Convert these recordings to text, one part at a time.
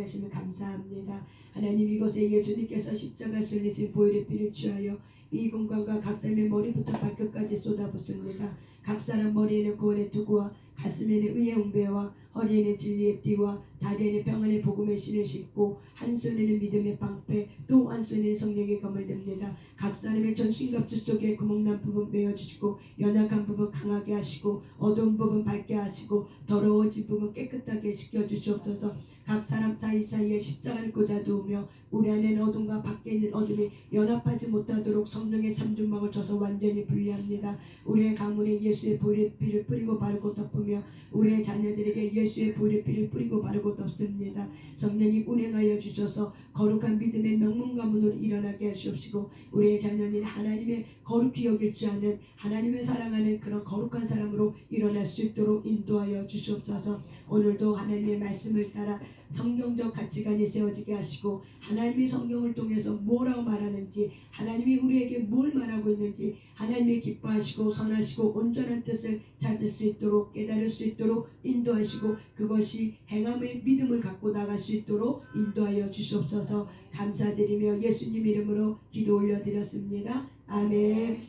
하심을 감사합니다. 하나님, 이곳에 예수님께서 십자가 쓸리신 보혈의 피를 취하여 이 공간과 각 사람의 머리부터 발끝까지 쏟아붓습니다. 각 사람 머리에는 구원의 투구와 가슴에는 의의 웅배와 허리에는 진리의 띠와 다리에는 평안의 복음의 신을 신고 한 손에는 믿음의 방패 또 한 손에는 성령의 검을 듭니다. 각 사람의 전신갑주 속에 구멍난 부분 메어주시고 연약한 부분 강하게 하시고 어두운 부분 밝게 하시고 더러워진 부분 깨끗하게 씻겨주시옵소서. 각 사람 사이사이에 십자가를 꽂아두으며 우리 안에는 어둠과 밖에 있는 어둠이 연합하지 못하도록 성령의 삼중막을 쳐서 완전히 분리합니다. 우리의 가문에 예수의 보혈의 피를 뿌리고 바르고 덮으며 우리의 자녀들에게 예수의 보혈의 피를 뿌리고 바르고 덮습니다. 성령님 운행하여 주셔서 거룩한 믿음의 명문 가문으로 일어나게 하시옵시고 우리의 자녀는 하나님의 거룩히 여길 줄 아는 하나님을 사랑하는 그런 거룩한 사람으로 일어날 수 있도록 인도하여 주시옵소서. 오늘도 하나님의 말씀을 따라 성경적 가치관이 세워지게 하시고 하나님이 성경을 통해서 뭐라고 말하는지 하나님이 우리에게 뭘 말하고 있는지 하나님이 기뻐하시고 선하시고 온전한 뜻을 찾을 수 있도록 깨달을 수 있도록 인도하시고 그것이 행함의 믿음을 갖고 나갈 수 있도록 인도하여 주시옵소서. 감사드리며 예수님 이름으로 기도 올려드렸습니다. 아멘.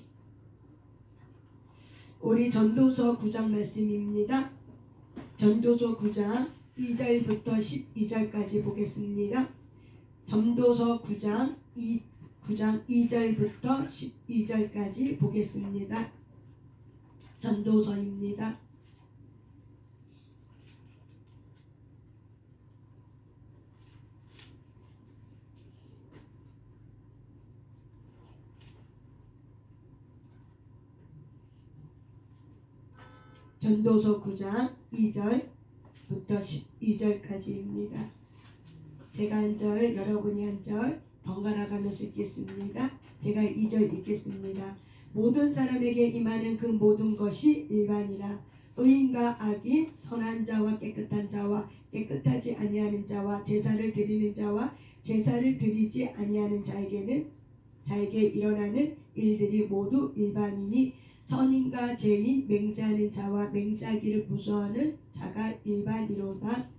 우리 전도서 9장 말씀입니다. 전도서 9장 2절부터 12절까지 보겠습니다. 전도서 9장 2절부터 12절까지 보겠습니다. 전도서입니다. 전도서 9장 2절부터 12절까지입니다. 제가 한 절, 여러분이 한 절 번갈아 가면서 읽겠습니다. 제가 2절 읽겠습니다. 모든 사람에게 임하는 그 모든 것이 일반이라. 의인과 악인, 선한 자와 깨끗한 자와 깨끗하지 아니하는 자와 제사를 드리는 자와 제사를 드리지 아니하는 자에게 일어나는 일들이 모두 일반이니 선인과 죄인, 맹세하는 자와 맹세하기를 무서워하는 자가 일반이로다.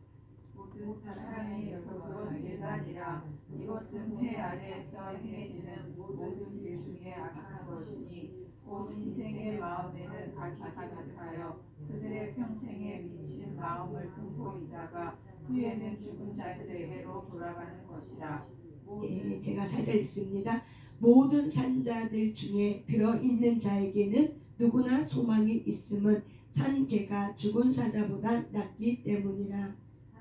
모든 사람의 율법은 일반이라. 이것은 해 아래에서 행해지는 모든 일 중에 악한 것이니 곧 인생의 마음에는 악이 가득하여 그들의 평생에 미친 마음을 품고 있다가 후에는 죽은 자들에게로 돌아가는 것이라. 제가 4절 읽습니다. 모든 산자들 중에 들어있는 자에게는 누구나 소망이 있음은 산 개가 죽은 사자보다 낫기 때문이라.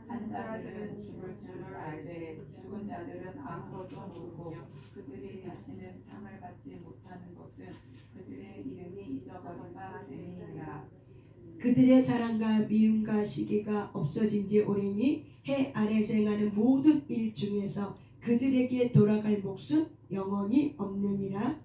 산자들은 죽을 줄을 알되 죽은 자들은 아무것도 모르고 그들이 다시는 상을 받지 못하는 것은 그들의 이름이 잊어버린 바 때문이라. 그들의 사랑과 미움과 시기가 없어진 지 오래니 해 아래에서 행하는 모든 일 중에서 그들에게 돌아갈 몫은 영원히 없느니라.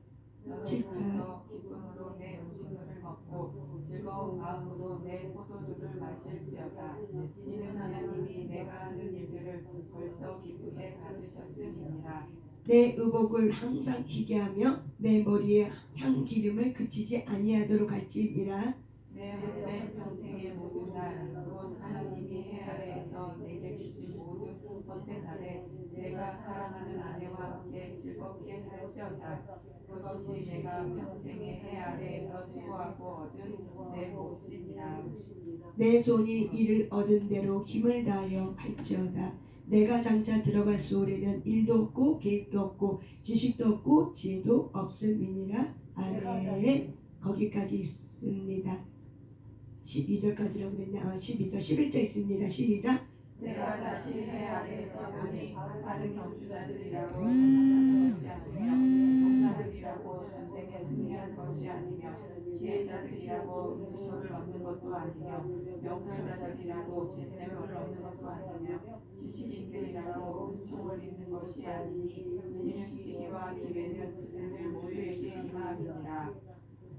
7절. 기쁨으로 내 음식물을 먹고 즐거운 마음으로 내 포도주를 마실지어다. 이는 하나님이 내가 하는 일들을 벌써 기쁘게 받으셨음이니라. 내 의복을 항상 희게 하며 내 머리에 향기름을 그치지 아니하도록 할지니라. 내 헛된 평생의 모든 날 곧 하나님이 해 아래에서 내게 주신 모든 헛된 날에 내가 사랑하는 아내와 함께 즐겁게 살지어다. 그것이 내가 평생의 해 아래에서 수고하고 얻은 내 몫이니라. 내 손이 이를 얻은 대로 힘을 다하여 할지어다. 내가 장차 들어갈 수월에는 일도 없고 계획도 없고 지식도 없고 지혜도 없음이니라. 아멘. 거기까지 있습니다. 12절까지라고 그랬나? 12절 11절 있습니다. 시작. 내가 다시 해 아래에서 보니 다른 경주자들이라고 전쟁한 것이 아니며 통사들이라고 전쟁에 승리한 것이 아니며 지혜자들이라고 음식을 얻는 것도 아니며 명철자들이라고 재물을 얻는 것도 아니며 지식인들이라고 은총을 입는 것이 아니니 이는 시기와 기회는 그들 모두에게 임함이니라.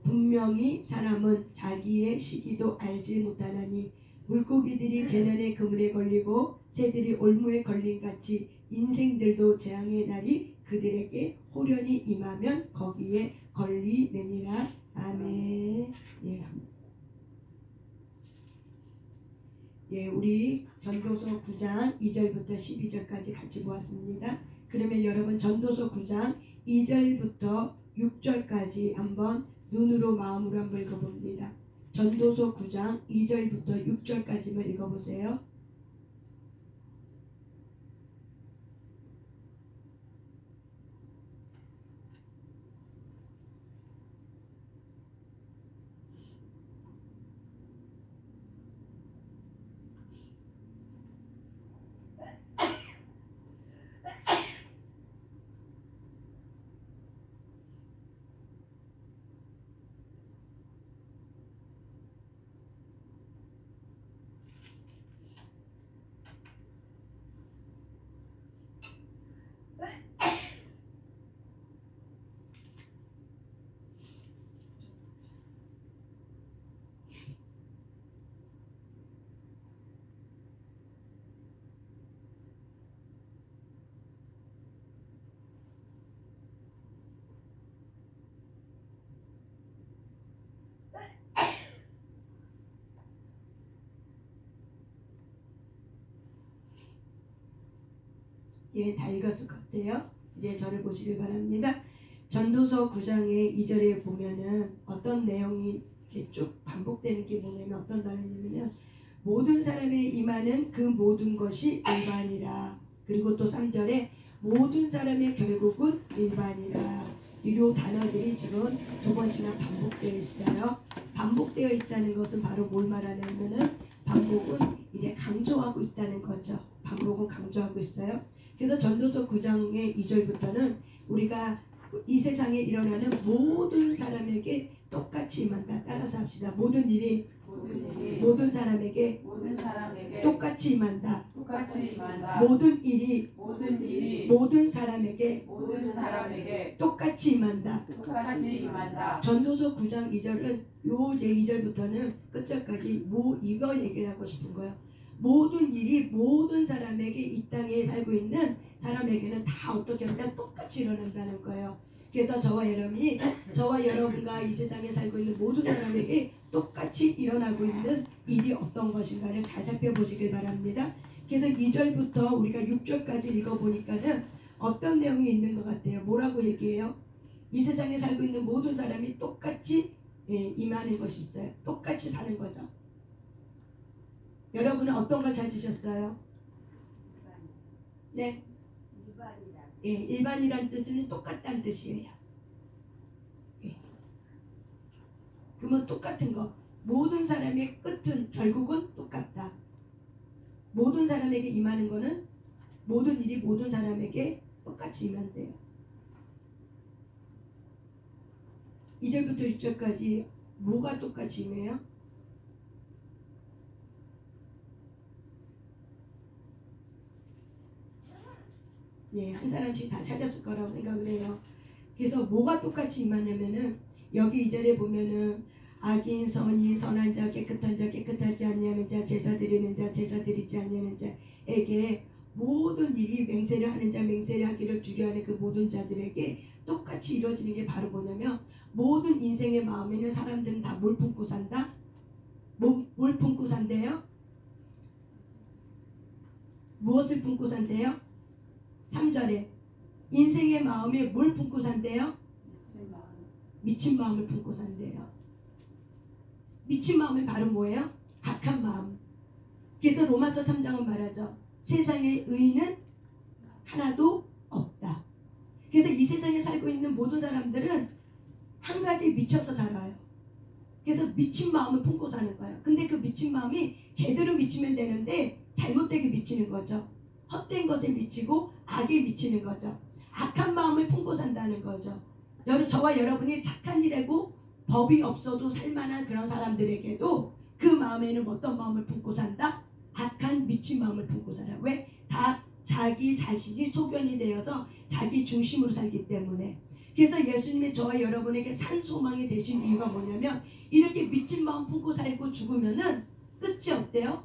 분명히 사람은 자기의 시기도 알지 못하나니 물고기들이 재난의 그물에 걸리고 새들이 올무에 걸린 같이 인생들도 재앙의 날이 그들에게 호련히 임하면 거기에 걸리느니라. 아멘. 예. 예, 우리 전도서 9장 2절부터 12절까지 같이 보았습니다. 그러면 여러분 전도서 9장 2절부터 6절까지 한번 눈으로 마음으로 한번 읽어봅니다. 전도서 9장 2절부터 6절까지만 읽어보세요. 예, 다 읽었을 것 같아요. 이제 저를 보시길 바랍니다. 전도서 9장의 2절에 보면은 어떤 내용이 이렇게 쭉 반복되는 게 뭐냐면 어떤 단어냐면요. 모든 사람의 임하는 그 모든 것이 일반이라. 그리고 또 3절에 모든 사람의 결국은 일반이라. 이 단어들이 지금 두 번씩이나 반복되어 있어요. 반복되어 있다는 것은 바로 뭘 말하냐면은 반복은 이제 강조하고 있다는 거죠. 반복은 강조하고 있어요. 그래서 전도서 9장의 2절부터는 우리가 이 세상에 일어나는 모든 사람에게 똑같이 임한다. 따라서 합시다. 모든 일이 모든 사람에게 똑같이 임한다. 모든 일이 모든 사람에게 똑같이 임한다. 전도서 9장 2절은 요 제 2절부터는 끝절까지 이거 얘기를 하고 싶은 거예요. 모든 일이 모든 사람에게 이 땅에 살고 있는 사람에게는 다 어떻게 한다? 똑같이 일어난다는 거예요. 그래서 저와 여러분과 이 세상에 살고 있는 모든 사람에게 똑같이 일어나고 있는 일이 어떤 것인가를 잘 살펴보시길 바랍니다. 그래서 2절부터 우리가 6절까지 읽어보니까는 어떤 내용이 있는 것 같아요. 뭐라고 얘기해요? 이 세상에 살고 있는 모든 사람이 똑같이 임하는 것이 있어요. 똑같이 사는 거죠. 여러분은 어떤 걸 찾으셨어요? 네. 예, 일반이란 뜻은 똑같다는 뜻이에요. 예. 그러면 똑같은 거. 모든 사람의 끝은 결국은 똑같다. 모든 사람에게 임하는 거는 모든 일이 모든 사람에게 똑같이 임한대요. 2절부터 6절까지 뭐가 똑같이 임해요? 예, 한 사람씩 다 찾았을 거라고 생각을 해요. 그래서 뭐가 똑같이 임하냐면은 여기 2절에 보면은 악인, 선인, 선한 자, 깨끗한 자, 깨끗하지 아니하는 자, 제사 드리는 자, 제사 드리지 아니하는 자에게 모든 일이 맹세를 하는 자, 맹세를 하기를 주려하는 그 모든 자들에게 똑같이 이루어지는 게 바로 뭐냐면 모든 인생의 마음에는 사람들은 다 뭘 품고 산다? 뭘 품고 산대요? 무엇을 품고 산대요? 3절에 인생의 마음에 뭘 품고 산대요? 미친 마음을 품고 산대요. 미친 마음은 바로 뭐예요? 악한 마음. 그래서 로마서 3장은 말하죠. 세상에 의인은 하나도 없다. 그래서 이 세상에 살고 있는 모든 사람들은 한 가지 미쳐서 살아요. 그래서 미친 마음을 품고 사는 거예요. 근데 그 미친 마음이 제대로 미치면 되는데 잘못되게 미치는 거죠. 헛된 것에 미치고 악에 미치는 거죠. 악한 마음을 품고 산다는 거죠. 저와 여러분이 착한 일이고 법이 없어도 살만한 그런 사람들에게도 그 마음에는 어떤 마음을 품고 산다? 악한 미친 마음을 품고 살아. 왜? 다 자기 자신이 소견이 되어서 자기 중심으로 살기 때문에. 그래서 예수님이 저와 여러분에게 산 소망이 되신 이유가 뭐냐면 이렇게 미친 마음 품고 살고 죽으면은 끝이 없대요.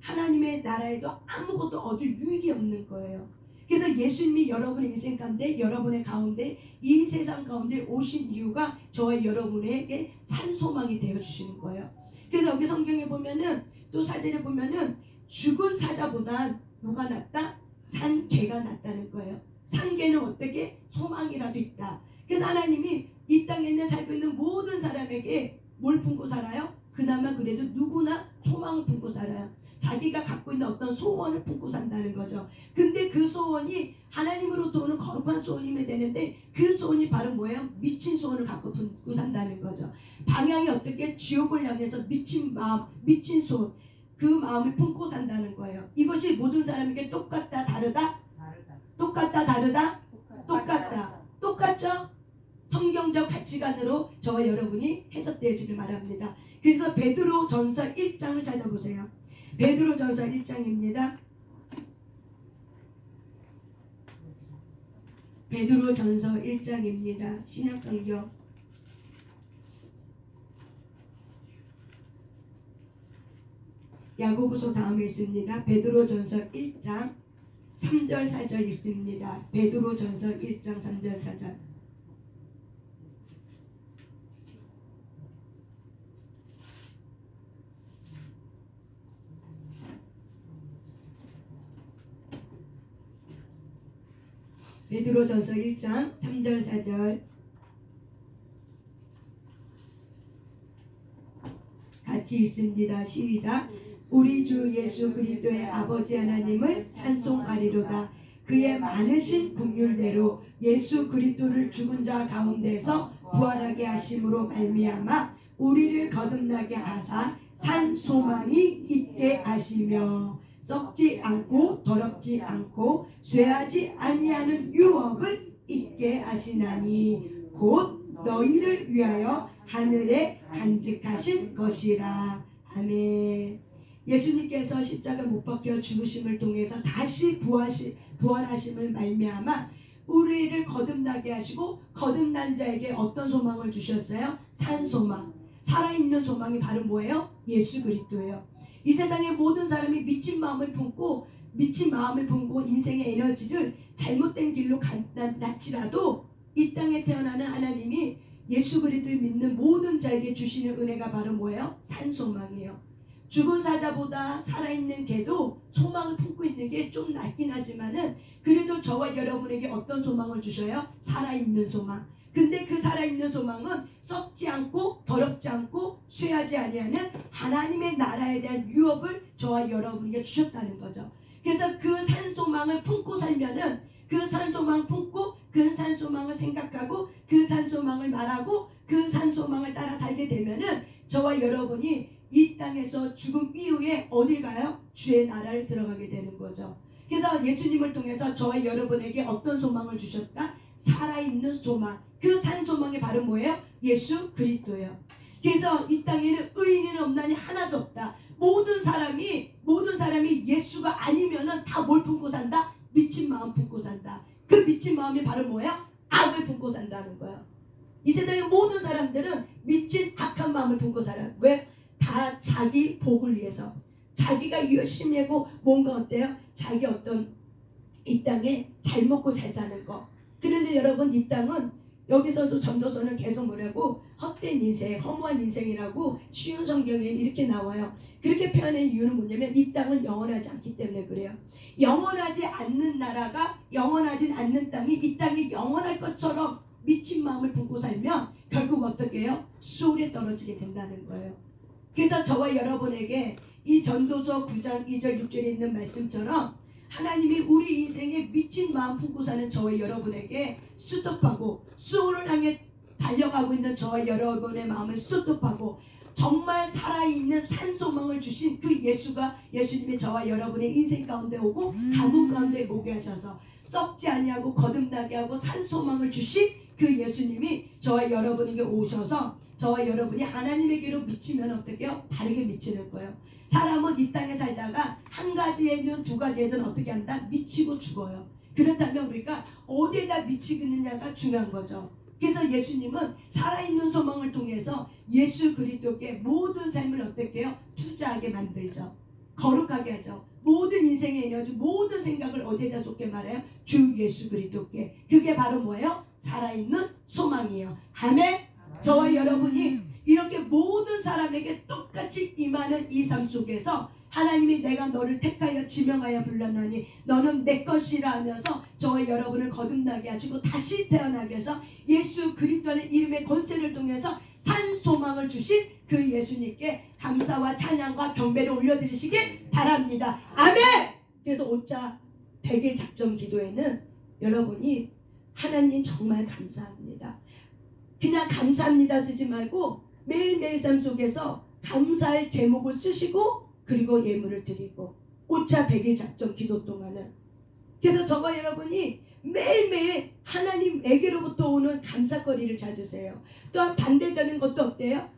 하나님의 나라에도 아무것도 얻을 유익이 없는 거예요. 그래서 예수님이 여러분의 인생 가운데 여러분의 가운데 이 세상 가운데 오신 이유가 저와 여러분에게 산 소망이 되어주시는 거예요. 그래서 여기 성경에 보면은 또 사진에 보면은 죽은 사자보다 누가 낫다? 산 개가 낫다는 거예요. 산 개는 어떻게? 소망이라도 있다. 그래서 하나님이 이 땅에 있는 살고 있는 모든 사람에게 뭘 품고 살아요? 그나마 그래도 누구나 소망을 품고 살아요. 자기가 갖고 있는 어떤 소원을 품고 산다는 거죠. 근데 그 소원이 하나님으로부터 오는 거룩한 소원이면 되는데 그 소원이 바로 뭐예요? 미친 소원을 갖고 품고 산다는 거죠. 방향이 어떻게? 지옥을 향해서 미친 마음, 미친 소원, 그 마음을 품고 산다는 거예요. 이것이 모든 사람에게 똑같다, 다르다? 똑같다, 다르다? 똑같다. 똑같죠? 성경적 가치관으로 저와 여러분이 해석되시길 바랍니다. 그래서 베드로전서 1장을 찾아보세요. 베드로전서 1장입니다. 베드로전서 1장입니다. 신약성경. 야고보서 다음에 있습니다. 베드로전서 1장 3절 4절 있습니다. 베드로전서 1장 3절 4절. 베드로전서 1장 3절 4절 같이 있습니다. 시작. 우리 주 예수 그리스도의 아버지 하나님을 찬송하리로다. 그의 많으신 긍휼대로 예수 그리스도를 죽은 자 가운데서 부활하게 하심으로 말미암아 우리를 거듭나게 하사 산 소망이 있게 하시며 썩지 않고 더럽지 않고 쇠하지 아니하는 유업을 있게 하시나니 곧 너희를 위하여 하늘에 간직하신 것이라. 아멘. 예수님께서 십자가 못 박혀 죽으심을 통해서 다시 부활하심을 말미암아 우리를 거듭나게 하시고 거듭난 자에게 어떤 소망을 주셨어요? 산 소망. 살아있는 소망이 바로 뭐예요? 예수 그리스도예요. 이 세상의 모든 사람이 미친 마음을 품고 인생의 에너지를 잘못된 길로 갔지라도 이 땅에 태어나는 하나님이 예수 그리스도를 믿는 모든 자에게 주시는 은혜가 바로 뭐예요? 산 소망이에요. 죽은 사자보다 살아있는 개도 소망을 품고 있는 게 좀 낫긴 하지만은 그래도 저와 여러분에게 어떤 소망을 주셔요? 살아있는 소망. 근데 그 살아있는 소망은 썩지 않고 더럽지 않고 쇠하지 아니하는 하나님의 나라에 대한 유업을 저와 여러분에게 주셨다는 거죠. 그래서 그 산소망을 품고 살면은 그 산소망 품고 그 산소망을 생각하고 그 산소망을 말하고 그 산소망을 따라 살게 되면은 저와 여러분이 이 땅에서 죽음 이후에 어딜 가요? 주의 나라를 들어가게 되는 거죠. 그래서 예수님을 통해서 저와 여러분에게 어떤 소망을 주셨다? 살아있는 소망. 그 산 소망이 바로 뭐예요? 예수 그리스도예요. 그래서 이 땅에는 의인은 없나니 하나도 없다. 모든 사람이 예수가 아니면은 다 뭘 품고 산다? 미친 마음 품고 산다. 그 미친 마음이 바로 뭐예요? 악을 품고 산다는 거예요. 이 세상의 모든 사람들은 미친 악한 마음을 품고 살아요. 왜? 다 자기 복을 위해서. 자기가 열심히 하고 뭔가 어때요? 자기 어떤 이 땅에 잘 먹고 잘 사는 거. 그런데 여러분 이 땅은 여기서도 전도서는 계속 뭐라고? 헛된 인생, 허무한 인생이라고 쉬운 성경에 이렇게 나와요. 그렇게 표현한 이유는 뭐냐면 이 땅은 영원하지 않기 때문에 그래요. 영원하지 않는 나라가, 영원하지 않는 땅이 이 땅이 영원할 것처럼 미친 마음을 품고 살면 결국 어떻게 해요? 수월에 떨어지게 된다는 거예요. 그래서 저와 여러분에게 이 전도서 9장 2절 6절에 있는 말씀처럼 하나님이 우리 인생에 미친 마음 품고 사는 저와 여러분에게 스톱하고 수호를 향해 달려가고 있는 저와 여러분의 마음을 스톱하고 정말 살아있는 산소망을 주신 그 예수님이 저와 여러분의 인생 가운데 오고 가문 가운데 오게 하셔서 썩지 아니하고 거듭나게 하고 산소망을 주신 그 예수님이 저와 여러분에게 오셔서 저와 여러분이 하나님에게로 미치면 어떻게 해요? 바르게 미치는 거예요. 사람은 이 땅에 살다가 한 가지에든 두 가지에든 어떻게 한다? 미치고 죽어요. 그렇다면 우리가 어디에다 미치겠느냐가 중요한 거죠. 그래서 예수님은 살아있는 소망을 통해서 예수 그리스도께 모든 삶을 어떻게 해요? 투자하게 만들죠. 거룩하게 하죠. 모든 인생의 에너지, 모든 생각을 어디에다 쏟게 말해요? 주 예수 그리스도께. 그게 바로 뭐예요? 살아있는 소망이에요. 아멘. 저와 여러분이 이렇게 모든 사람에게 똑같이 임하는 이 삶 속에서 하나님이 내가 너를 택하여 지명하여 불렀나니 너는 내 것이라 하면서 저와 여러분을 거듭나게 하시고 다시 태어나게 해서 예수 그리스도의 이름의 권세를 통해서 산 소망을 주신 그 예수님께 감사와 찬양과 경배를 올려드리시길 바랍니다. 아멘. 그래서 5차 100일 작전 기도에는 여러분이 하나님 정말 감사합니다. 그냥 감사합니다 쓰지 말고 매일매일 삶 속에서 감사할 제목을 쓰시고 그리고 예물을 드리고 5차 100일 작전 기도 동안은 그래서 저와 여러분이 매일매일 하나님에게로부터 오는 감사거리를 찾으세요. 또한 반대되는 것도 어때요?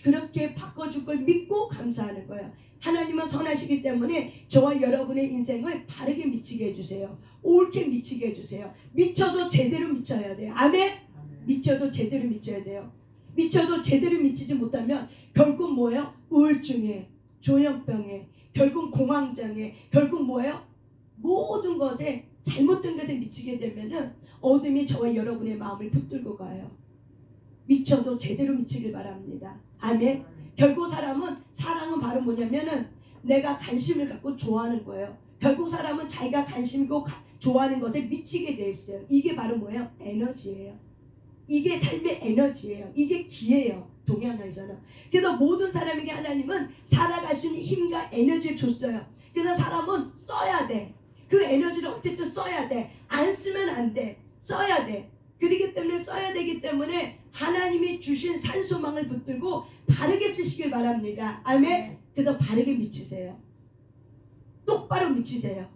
그렇게 바꿔줄 걸 믿고 감사하는 거예요. 하나님은 선하시기 때문에 저와 여러분의 인생을 바르게 미치게 해주세요. 옳게 미치게 해주세요. 미쳐도 제대로 미쳐야 돼요. 아멘? 미쳐도 제대로 미쳐야 돼요. 미쳐도 제대로 미치지 못하면 결국 뭐예요? 우울증에, 조현병에, 결국 공황장애, 결국 뭐예요? 모든 것에 잘못된 것에 미치게 되면은 어둠이 저와 여러분의 마음을 붙들고 가요. 미쳐도 제대로 미치길 바랍니다. 아멘. 결국 사랑은 바로 뭐냐면은 내가 관심을 갖고 좋아하는 거예요. 결국 사람은 자기가 관심이고 좋아하는 것에 미치게 돼 있어요. 이게 바로 뭐예요? 에너지예요. 이게 삶의 에너지예요. 이게 기예요. 동양에서는. 그래서 모든 사람에게 하나님은 살아갈 수 있는 힘과 에너지를 줬어요. 그래서 사람은 써야 돼. 그 에너지를 어쨌든 써야 돼. 안 쓰면 안 돼. 써야 돼. 그렇기 때문에 써야 되기 때문에 하나님이 주신 산소망을 붙들고 바르게 쓰시길 바랍니다. 아멘. 그래서 바르게 미치세요. 똑바로 미치세요.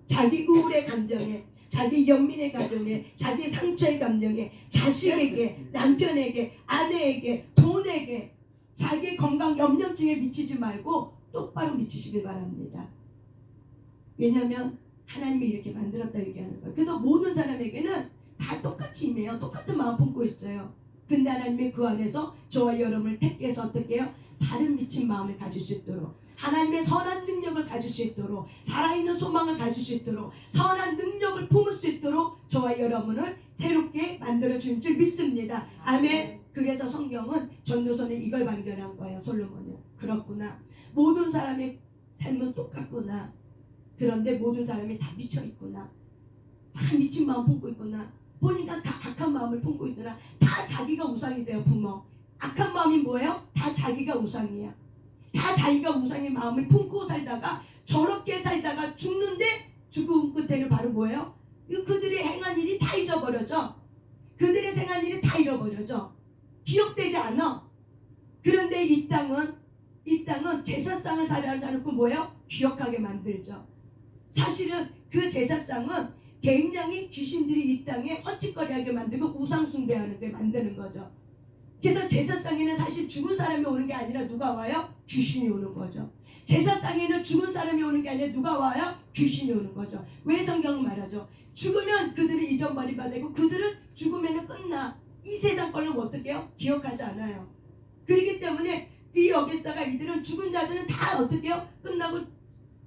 자기 우울의 감정에, 자기 연민의 감정에, 자기 상처의 감정에, 자식에게, 남편에게, 아내에게, 돈에게, 자기 건강 염려증에 미치지 말고 똑바로 미치시길 바랍니다. 왜냐하면 하나님이 이렇게 만들었다 얘기하는 거예요. 그래서 모든 사람에게는 다 똑같이 임해요. 똑같은 마음 품고 있어요. 근데 하나님이 그 안에서 저와 여러분을 택해서 어떻게 해요? 바른 미친 마음을 가질 수 있도록, 하나님의 선한 능력을 가질 수 있도록, 살아있는 소망을 가질 수 있도록, 선한 능력을 품을 수 있도록 저와 여러분을 새롭게 만들어주는 줄 믿습니다. 아멘. 그래서 성경은 전도서는 이걸 발견한 거예요. 솔로몬은. 그렇구나. 모든 사람의 삶은 똑같구나. 그런데 모든 사람이 다 미쳐있구나. 다 미친 마음 품고 있구나. 보니까 다 악한 마음을 품고 있구나. 다 자기가 우상이 돼요. 부모. 악한 마음이 뭐예요? 다 자기가 우상이야. 다 자기가 우상의 마음을 품고 살다가 저렇게 살다가 죽는데 죽음 끝에는 바로 뭐예요? 그들이 행한 일이 다 잊어버려져. 그들의 생한 일이 다 잃어버려져. 기억되지 않아. 그런데 이 땅은 제사상을 사려고 뭐예요? 기억하게 만들죠. 사실은 그 제사상은 굉장히 귀신들이 이 땅에 헛짓거리하게 만들고 우상 숭배하는 게 만드는 거죠. 그래서 제사상에는 사실 죽은 사람이 오는 게 아니라 누가 와요? 귀신이 오는 거죠. 제사상에는 죽은 사람이 오는 게 아니라 누가 와요? 귀신이 오는 거죠. 왜 성경은 말하죠? 죽으면 그들은 잊어버림받아 되고 그들은 죽으면 끝나. 이 세상 걸로 어떻게 해요? 기억하지 않아요. 그렇기 때문에 이 여기다가 이들은 죽은 자들은 다 어떻게 해요? 끝나고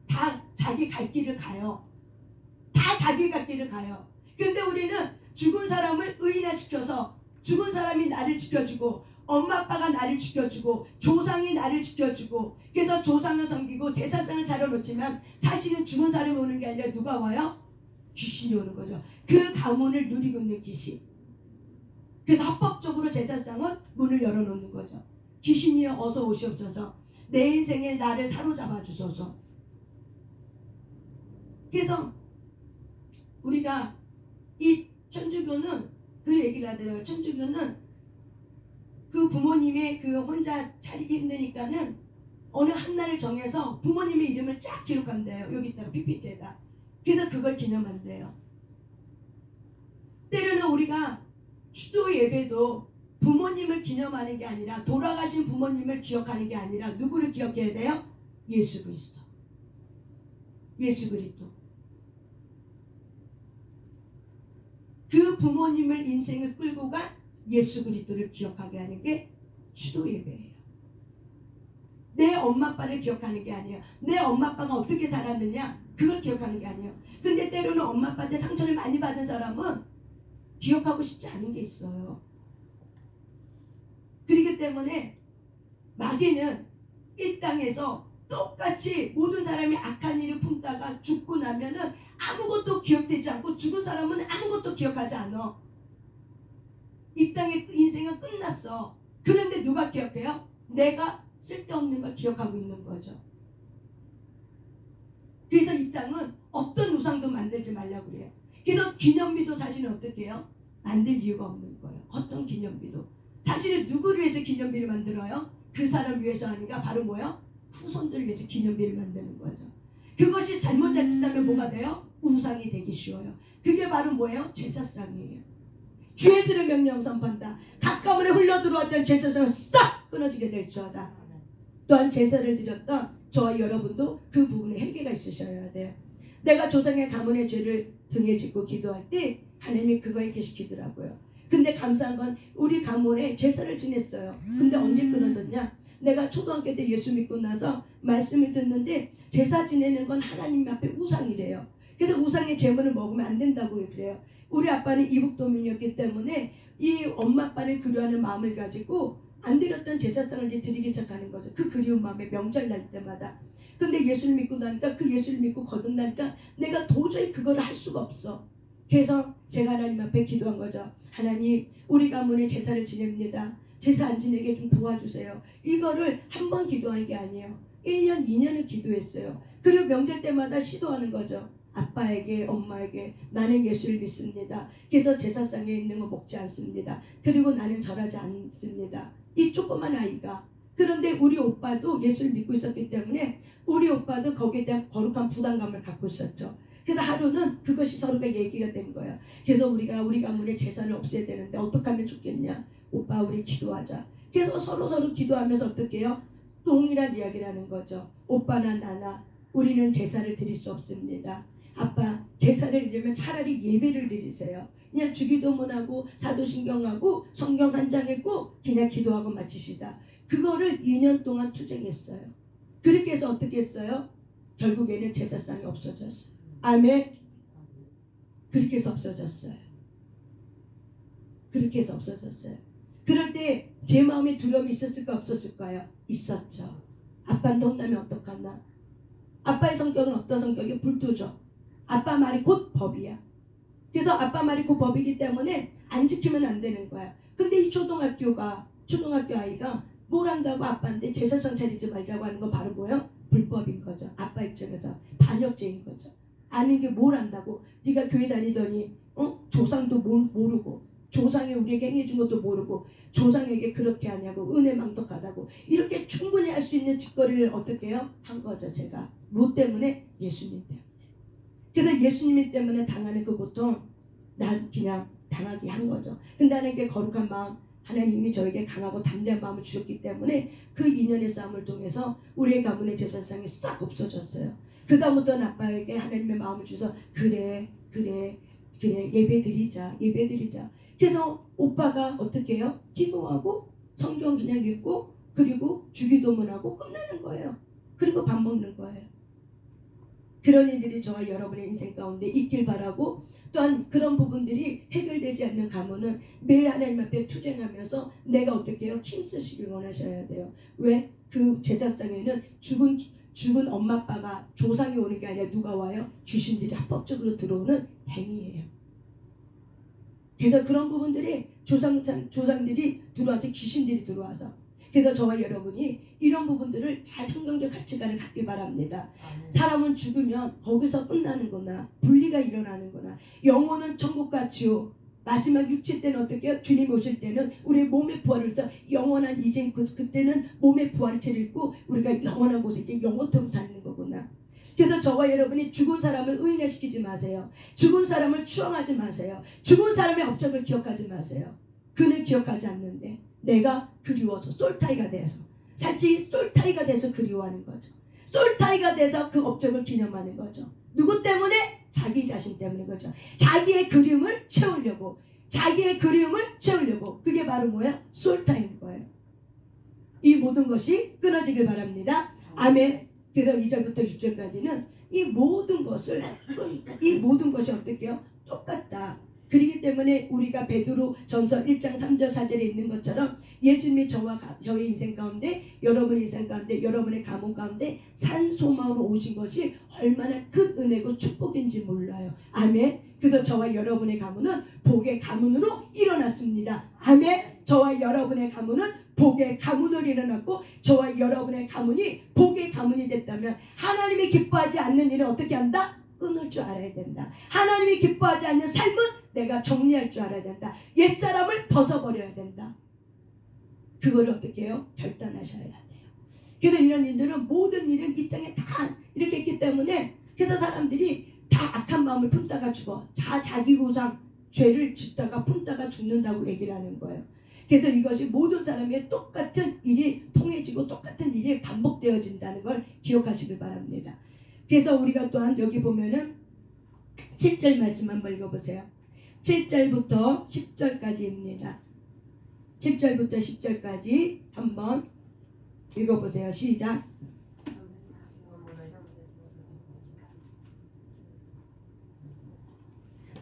다 자기 갈 길을 가요. 다 자기 갈 길을 가요. 근데 우리는 죽은 사람을 의인화시켜서 죽은 사람이 나를 지켜주고 엄마 아빠가 나를 지켜주고 조상이 나를 지켜주고 그래서 조상을 섬기고 제사상을 차려놓지만 사실은 죽은 사람이 오는 게 아니라 누가 와요? 귀신이 오는 거죠. 그 가문을 누리고 있는 귀신. 그래서 합법적으로 제사상은 문을 열어놓는 거죠. 귀신이여 어서 오시옵소서. 내 인생에 나를 사로잡아 주소서. 그래서 우리가 이 천주교는 그 얘기를 하더라고요. 천주교는 그 부모님의 그 혼자 차리기 힘드니까는 어느 한 날을 정해서 부모님의 이름을 쫙 기록한대요. 여기다가 PPT에다. 그래서 그걸 기념한대요. 때로는 우리가 추도 예배도 부모님을 기념하는 게 아니라 돌아가신 부모님을 기억하는 게 아니라 누구를 기억해야 돼요? 예수 그리스도. 예수 그리스도. 그 부모님을 인생을 끌고 간 예수 그리스도를 기억하게 하는 게 추도 예배예요. 내 엄마 아빠를 기억하는 게 아니에요. 내 엄마 아빠가 어떻게 살았느냐 그걸 기억하는 게 아니에요. 근데 때로는 엄마 아빠한테 상처를 많이 받은 사람은 기억하고 싶지 않은 게 있어요. 그렇기 때문에 마귀는 이 땅에서 똑같이 모든 사람이 악한 일을 품다가 죽고 나면은 아무것도 기억되지 않고 죽은 사람은 아무것도 기억하지 않아. 이 땅의 인생은 끝났어. 그런데 누가 기억해요? 내가 쓸데없는 걸 기억하고 있는 거죠. 그래서 이 땅은 어떤 우상도 만들지 말라고 그래요. 그래서 기념비도 사실은 어떻게 해요? 만들 이유가 없는 거예요. 어떤 기념비도. 사실은 누구를 위해서 기념비를 만들어요? 그 사람 위해서 아니가 바로 뭐예요? 후손들을 위해서 기념비를 만드는 거죠. 그것이 잘못 자칫하면 뭐가 돼요? 우상이 되기 쉬워요. 그게 바로 뭐예요? 제사상이에요. 주 예수의 명령 선포한다. 가까움에 흘러들어왔던 제사상을 싹 끊어지게 될지어다. 또한 제사를 드렸던 저와 여러분도 그 부분에 회개가 있으셔야 돼요. 내가 조상의 가문의 죄를 등에 짓고 기도할 때 하나님이 그거 해결시키더라고요. 근데 감사한 건 우리 가문에 제사를 지냈어요. 근데 언제 끊어졌냐? 내가 초등학교 때 예수 믿고 나서 말씀을 듣는데 제사 지내는 건 하나님 앞에 우상이래요. 그래서 우상의 제물을 먹으면 안 된다고 그래요. 우리 아빠는 이북도민이었기 때문에 이 엄마 아빠를 그리워하는 마음을 가지고 안 드렸던 제사상을 이제 드리기 시작하는 거죠. 그 그리운 마음에 명절 날 때마다. 근데 예수를 믿고 나니까 그 예수를 믿고 거듭나니까 내가 도저히 그거를 할 수가 없어. 그래서 제가 하나님 앞에 기도한 거죠. 하나님, 우리 가문에 제사를 지냅니다. 제사 안 지내게 좀 도와주세요. 이거를 한 번 기도한 게 아니에요. 1년, 2년을 기도했어요. 그리고 명절 때마다 시도하는 거죠. 아빠에게, 엄마에게 나는 예수를 믿습니다. 그래서 제사상에 있는 거 먹지 않습니다. 그리고 나는 절하지 않습니다. 이 조그만 아이가. 그런데 우리 오빠도 예수를 믿고 있었기 때문에 우리 오빠도 거기에 대한 거룩한 부담감을 갖고 있었죠. 그래서 하루는 그것이 서로가 얘기가 된 거예요. 그래서 우리가 우리 가문의 제사를 없애야 되는데 어떻게 하면 좋겠냐. 오빠 우리 기도하자. 그래서 서로 기도하면서 어떻게 해요? 동일한 이야기를 하는 거죠. 오빠나 나나 우리는 제사를 드릴 수 없습니다. 아빠 제사를 드리면 차라리 예배를 드리세요. 그냥 주기도문하고 사도신경하고 성경 한 장 읽고 그냥 기도하고 마칩시다. 그거를 2년 동안 투쟁했어요. 그렇게 해서 어떻게 했어요? 결국에는 제사상이 없어졌어요. 아멘. 그렇게 해서 없어졌어요. 그렇게 해서 없어졌어요. 그럴 때 제 마음에 두려움이 있었을까 없었을까요? 있었죠. 아빠한테 혼나면 어떡하나? 아빠의 성격은 어떤 성격이에요? 불도저. 아빠 말이 곧 법이야. 그래서 아빠 말이 곧 법이기 때문에 안 지키면 안 되는 거야. 근데 이 초등학교 아이가 뭘 한다고 아빠한테 제사상 차리지 말자고 하는 건 바로 뭐예요? 불법인 거죠. 아빠 입장에서 반역죄인 거죠. 아는 게 뭘 안다고? 네가 교회 다니더니 조상도 모르고 조상이 우리에게 행해준 것도 모르고 조상에게 그렇게 하냐고 은혜 망덕하다고 이렇게 충분히 할 수 있는 짓거리를 어떻게 해요? 한 거죠. 제가 뭐 때문에? 예수님 때문에. 그래서 예수님 때문에 당하는 그 고통 난 그냥 당하게 한 거죠. 근데 하나님께 거룩한 마음 하나님이 저에게 강하고 담대한 마음을 주셨기 때문에 그 2년의 싸움을 통해서 우리의 가문의 제사상이 싹 없어졌어요. 그 다음부터는 아빠에게 하나님의 마음을 주셔서 그래 예배 드리자. 그래서 오빠가 어떻게 해요? 기도하고 성경 그냥 읽고 그리고 주기도문하고 끝내는 거예요. 그리고 밥 먹는 거예요. 그런 일들이 저와 여러분의 인생 가운데 있길 바라고 또한 그런 부분들이 해결되지 않는 가문은 매일 하나님 앞에 투쟁하면서 내가 어떻게 해요? 힘쓰시길 원하셔야 돼요. 왜? 그 제사상에는 죽은 엄마 아빠가 조상이 오는 게 아니라 누가 와요? 귀신들이 합법적으로 들어오는 행위예요. 그래서 그런 부분들이 조상들이 들어와서 귀신들이 들어와서 그래서 저와 여러분이 이런 부분들을 잘 성경적 가치관을 갖길 바랍니다. 사람은 죽으면 거기서 끝나는구나. 분리가 일어나는구나. 영혼은 천국과 지옥. 마지막 육체 때는 어떻게 해요? 주님 오실 때는 우리의 몸의 부활을 해서 영원한 이제 그때는 몸의 부활을 채리고 우리가 영원한 곳에 이제 영원토록 사는 거구나. 그래서 저와 여러분이 죽은 사람을 의인화시키지 마세요. 죽은 사람을 추앙하지 마세요. 죽은 사람의 업적을 기억하지 마세요. 그는 기억하지 않는데 내가 그리워서 솔타이가 돼서 살찌 솔타이가 돼서 그리워하는 거죠. 솔타이가 돼서 그 업적을 기념하는 거죠. 누구 때문에? 자기 자신 때문인 거죠. 자기의 그리움을 채우려고 그게 바로 뭐야? 솔타인 거예요. 이 모든 것이 끊어지길 바랍니다. 아멘. 그래서 2절부터 6절까지는 이 모든 것이 어떻게 해요? 똑같다. 그렇기 때문에 우리가 베드로 전서 1장 3절 4절에 있는 것처럼 예수님이 저의 인생 가운데, 여러분의 인생 가운데, 여러분의 가문 가운데 산소마으로 오신 것이 얼마나 큰 은혜고 축복인지 몰라요. 아멘. 그래서 저와 여러분의 가문은 복의 가문으로 일어났습니다. 아멘. 저와 여러분의 가문은 복의 가문으로 일어났고, 저와 여러분의 가문이 복의 가문이 됐다면 하나님이 기뻐하지 않는 일은 어떻게 한다? 끊을 줄 알아야 된다. 하나님이 기뻐하지 않는 삶은 내가 정리할 줄 알아야 된다. 옛사람을 벗어버려야 된다. 그걸 어떻게 해요? 결단하셔야 돼요. 그래서 이런 일들은, 모든 일은 이 땅에 다 이렇게 있기 때문에, 그래서 사람들이 다 악한 마음을 품다가 죽어. 자기 우상 죄를 짓다가 품다가 죽는다고 얘기를 하는 거예요. 그래서 이것이 모든 사람의 똑같은 일이 통해지고 똑같은 일이 반복되어진다는 걸 기억하시길 바랍니다. 그래서 우리가 또한 여기 보면은 7절 말씀 한번 읽어보세요. 7절부터 10절까지입니다. 7절부터 10절까지 한번 읽어보세요. 시작.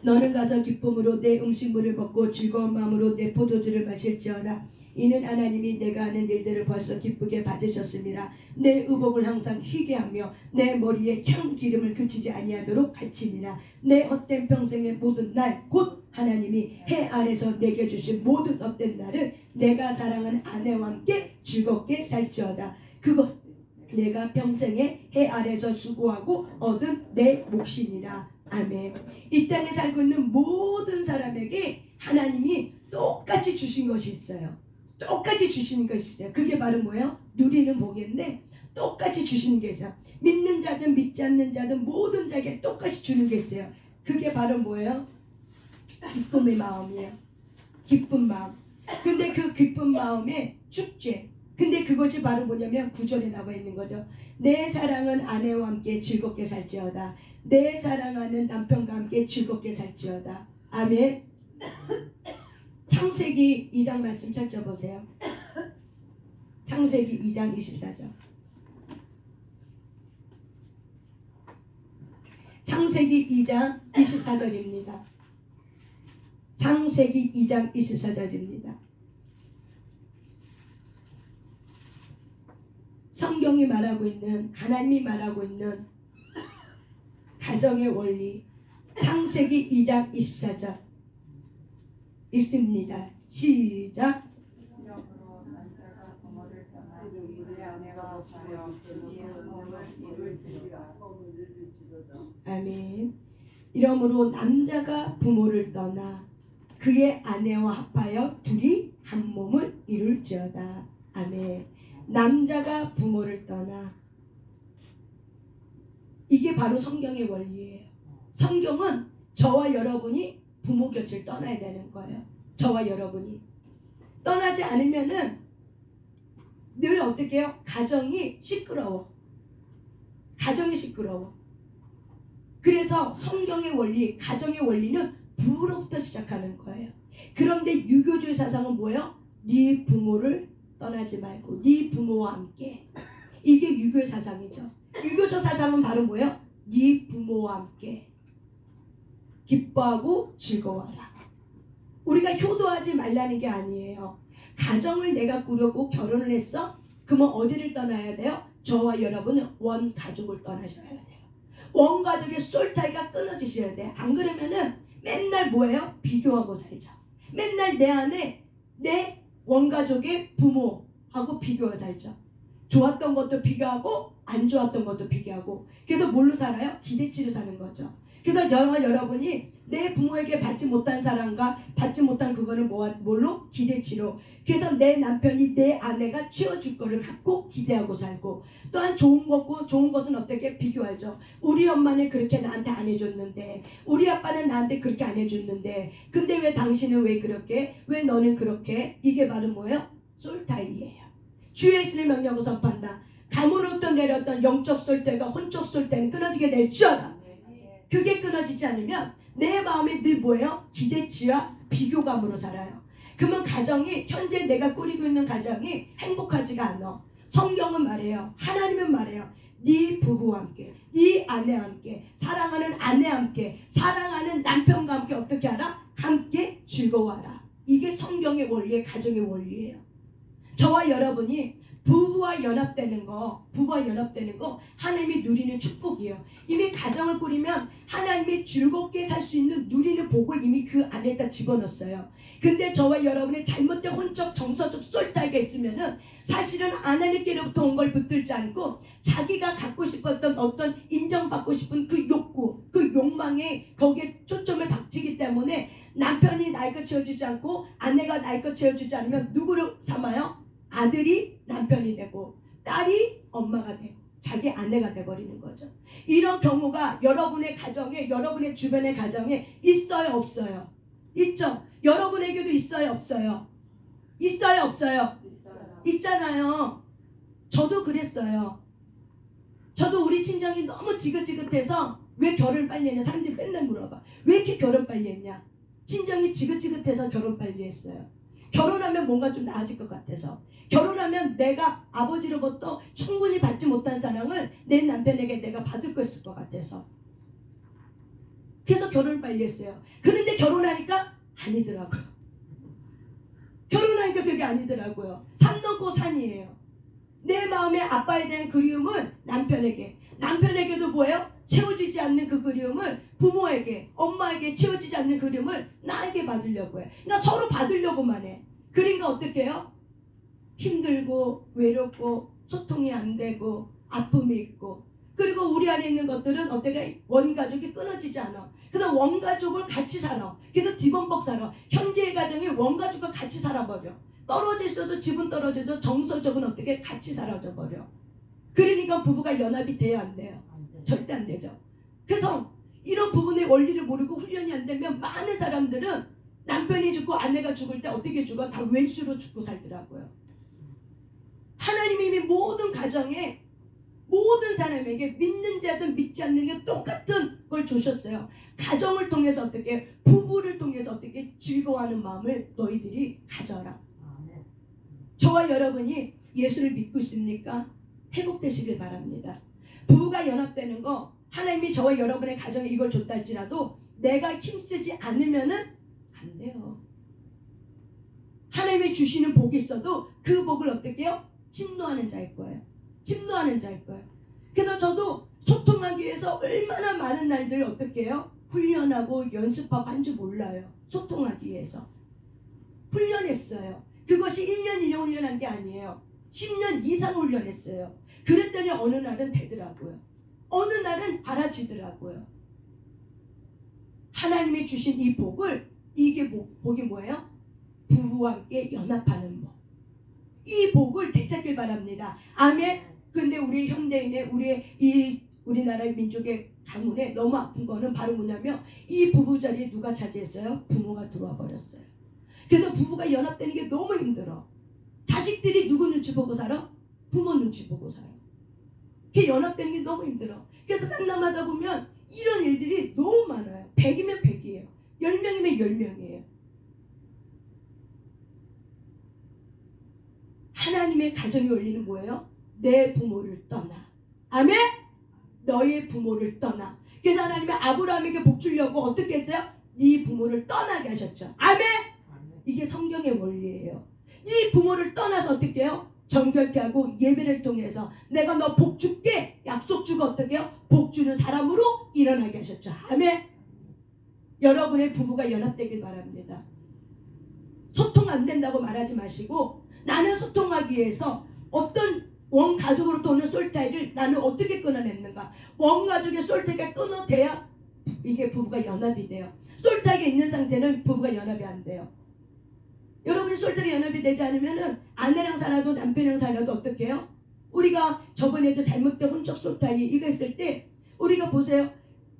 너는 가서 기쁨으로 내 음식물을 먹고 즐거운 마음으로 내 포도주를 마실지어다. 이는 하나님이 내가 하는 일들을 벌써 기쁘게 받으셨음이라. 내 의복을 항상 희게 하며 내 머리에 향 기름을 그치지 아니하도록 할지니라. 내 헛된 평생의 모든 날, 곧 하나님이 해 아래서 내게 주신 모든 헛된 날을 내가 사랑하는 아내와 함께 즐겁게 살지어다. 그것 내가 평생에 해 아래서 수고하고 얻은 내 몫이니라. 아멘. 이 땅에 살고 있는 모든 사람에게 하나님이 똑같이 주신 것이 있어요. 똑같이 주시는 것이 있어요. 그게 바로 뭐예요? 누리는 복인데 똑같이 주시는 게 있어요. 믿는 자든 믿지 않는 자든 모든 자에게 똑같이 주는 게 있어요. 그게 바로 뭐예요? 기쁨의 마음이에요. 기쁜 마음. 근데 그 기쁜 마음에 축제. 근데 그것이 바로 뭐냐면 9절에 나와 있는 거죠. 내 사랑은 아내와 함께 즐겁게 살지어다. 내 사랑하는 남편과 함께 즐겁게 살지어다. 아멘. 창세기 2장 말씀 펼쳐보세요. 창세기 2장 24절. 창세기 2장 24절입니다. 창세기 2장 24절입니다. 성경이 말하고 있는, 하나님이 말하고 있는 가정의 원리, 창세기 2장 24절 있습니다. 시작. 이러므로 남자가 부모를 떠나 그의 아내와 합하여 이의 몸을 이룰지니라. 아멘. 이러므로 남자가 부모를 떠나 그의 아내와 합하여 둘이 한 몸을 이룰지어다. 아멘. 남자가 부모를 떠나, 이게 바로 성경의 원리예요. 성경은 저와 여러분이 부모 곁을 떠나야 되는 거예요. 저와 여러분이 떠나지 않으면은 늘 어떻게 해요? 가정이 시끄러워. 가정이 시끄러워. 그래서 성경의 원리, 가정의 원리는 부로부터 시작하는 거예요. 그런데 유교주의 사상은 뭐예요? 네 부모를 떠나지 말고 네 부모와 함께. 이게 유교의 사상이죠. 유교적 사상은 바로 뭐예요? 네 부모와 함께 기뻐하고 즐거워하라. 우리가 효도하지 말라는 게 아니에요. 가정을 내가 꾸려고 결혼을 했어? 그러면 어디를 떠나야 돼요? 저와 여러분은 원가족을 떠나셔야 돼요. 원가족의 솔타이가 끊어지셔야 돼요. 안 그러면은 맨날 뭐예요? 비교하고 살죠. 맨날 내 안에 내 원가족의 부모하고 비교하고 살죠. 좋았던 것도 비교하고 안 좋았던 것도 비교하고. 그래서 뭘로 살아요? 기대치로 사는 거죠. 그래서 저와 여러분이 내 부모에게 받지 못한 사랑과 받지 못한 그거는 뭘로? 기대치로. 그래서 내 남편이 내 아내가 채워줄 거를 갖고 기대하고 살고, 또한 좋은 것은 어떻게 비교하죠. 우리 엄마는 그렇게 나한테 안 해줬는데, 우리 아빠는 나한테 그렇게 안 해줬는데, 근데 왜 당신은 왜 그렇게, 왜 너는 그렇게. 이게 바로 뭐예요? 솔타임이에요. 주 예수를 명령하고 선포한다. 가문으로부터 내렸던 영적 솔타임과 혼적 솔타임은 끊어지게 될지어다. 그게 끊어지지 않으면 내 마음이 늘 뭐예요? 기대치와 비교감으로 살아요. 그러면 가정이, 현재 내가 꾸리고 있는 가정이 행복하지가 않아. 성경은 말해요. 하나님은 말해요. 네 부부와 함께, 네 아내와 함께, 사랑하는 아내와 함께, 사랑하는 남편과 함께 어떻게 하라? 즐거워하라. 이게 성경의 원리의 가정의 원리예요. 저와 여러분이 부부와 연합되는 거 하나님이 누리는 축복이에요. 이미 가정을 꾸리면 하나님이 즐겁게 살 수 있는 누리는 복을 이미 그 안에다 집어넣었어요. 근데 저와 여러분의 잘못된 혼적 정서적 솔타이가 있으면은 사실은 하나님께로부터 온 걸 붙들지 않고 자기가 갖고 싶었던 어떤 인정받고 싶은 그 욕구, 그 욕망에 거기에 초점을 박치기 때문에 남편이 나의 것 채워주지 않고 아내가 나의 것 채워주지 않으면 누구를 삼아요? 아들이 남편이 되고 딸이 엄마가 되고 자기 아내가 돼버리는 거죠. 이런 경우가 여러분의 가정에, 여러분의 주변의 가정에 있어요, 없어요? 있죠. 여러분에게도 있어요, 없어요? 있어요, 없어요? 있잖아요. 저도 그랬어요. 저도 우리 친정이 너무 지긋지긋해서 왜 결혼 빨리 했냐 사람들이 맨날 물어봐. 왜 이렇게 결혼 빨리 했냐? 친정이 지긋지긋해서 결혼 빨리 했어요. 결혼하면 뭔가 좀 나아질 것 같아서, 결혼하면 내가 아버지로부터 충분히 받지 못한 사랑을 내 남편에게 내가 받을 거 있을 것 같아서, 그래서 결혼을 빨리 했어요. 그런데 결혼하니까 아니더라고요. 결혼하니까 그게 아니더라고요. 산 넘고 산이에요. 내 마음의 아빠에 대한 그리움은 남편에게도 뭐예요? 채워지지 않는 그 그리움을 부모에게, 엄마에게 채워지지 않는 그리움을 나에게 받으려고 해. 그러니까 서로 받으려고만 해. 그러니까 어떻게 해요? 힘들고 외롭고 소통이 안 되고 아픔이 있고, 그리고 우리 안에 있는 것들은 어떻게 원가족이 끊어지지 않아. 그다음 원가족을 같이 살아. 그래서 뒤범벅 살아. 현재의 가정이 원가족과 같이 살아버려. 떨어져 있어도 집은 떨어져서 정서적으로 어떻게 같이 사라져 버려. 그러니까 부부가 연합이 돼야 안 돼요? 절대 안 되죠. 그래서 이런 부분의 원리를 모르고 훈련이 안 되면 많은 사람들은 남편이 죽고 아내가 죽을 때 어떻게 죽어? 다 외수로 죽고 살더라고요. 하나님이 이미 모든 가정에, 모든 사람에게 믿는 자든 믿지 않는 게 똑같은 걸 주셨어요. 가정을 통해서 어떻게, 부부를 통해서 어떻게 즐거워하는 마음을 너희들이 가져라. 저와 여러분이 예수를 믿고 있습니까? 회복되시길 바랍니다. 부부가 연합되는 거, 하나님이 저와 여러분의 가정에 이걸 줬다 할지라도 내가 힘쓰지 않으면은 안 돼요. 하나님이 주시는 복이 있어도 그 복을 어떻게 해요? 진노하는 자일 거예요. 진노하는 자일 거예요. 그래서 저도 소통하기 위해서 얼마나 많은 날들을 어떻게 해요? 훈련하고 연습하고 한지 몰라요. 소통하기 위해서 훈련했어요. 그것이 1년 1년 훈련한 게 아니에요. 10년 이상 훈련했어요. 그랬더니 어느 날은 되더라고요. 어느 날은 알아지더라고요. 하나님이 주신 이 복을, 이게 복이 뭐예요? 부부와 함께 연합하는 복. 이 복을 되찾길 바랍니다. 아멘. 근데 우리 현대인의, 우리나라의 민족의 가문에 너무 아픈 거는 바로 뭐냐면 이 부부 자리에 누가 차지했어요? 부모가 들어와 버렸어요. 그래서 부부가 연합되는 게 너무 힘들어. 자식들이 누구 눈치 보고 살아? 부모 눈치 보고 살아. 그게 연합되는 게 너무 힘들어. 그래서 상담하다 보면 이런 일들이 너무 많아요. 100이면 100이에요. 10명이면 10명이에요. 하나님의 가정의 원리는 뭐예요? 내 부모를 떠나. 아멘? 너의 부모를 떠나. 그래서 하나님이 아브라함에게 복 주려고 어떻게 했어요? 네 부모를 떠나게 하셨죠. 아멘? 이게 성경의 원리예요. 네 부모를 떠나서 어떻게 해요? 정결케 하고 예배를 통해서 내가 너 복 줄게 약속 주고 어떻게 해요? 복 주는 사람으로 일어나게 하셨죠. 아멘. 여러분의 부부가 연합되길 바랍니다. 소통 안 된다고 말하지 마시고, 나는 소통하기 위해서 어떤 원가족으로부터 오는 솔타이를 나는 어떻게 끊어냈는가. 원가족의 솔타이가 끊어돼야 이게 부부가 연합이 돼요. 솔타이가 있는 상태는 부부가 연합이 안 돼요. 여러분이 솔직히 연합이 되지 않으면은 아내랑 살아도 남편이랑 살아도 어떻게 해요? 우리가 저번에도 잘못된 혼적 솔타이 이거 했을 때 우리가 보세요.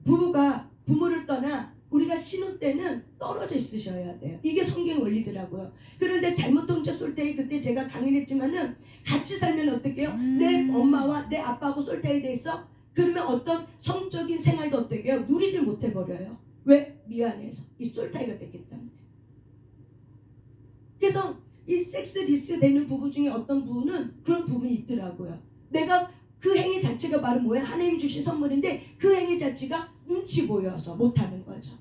부부가 부모를 떠나 우리가 신혼 때는 떨어져 있으셔야 돼요. 이게 성경 원리더라고요. 그런데 잘못된 혼적 솔타이 그때 제가 강의했지만은 같이 살면 어떻게 해요? 내 엄마와 내 아빠하고 솔타이 돼 있어? 그러면 어떤 성적인 생활도 어떻게 해요? 누리질 못해 버려요. 왜? 미안해서. 이 솔타이가 됐기 때문에. 그래서 이 섹스 리스크 되는 부부 중에 어떤 부부는 그런 부분이 있더라고요. 내가 그 행위 자체가 바로 뭐예요? 하나님이 주신 선물인데 그 행위 자체가 눈치 보여서 못하는 거죠.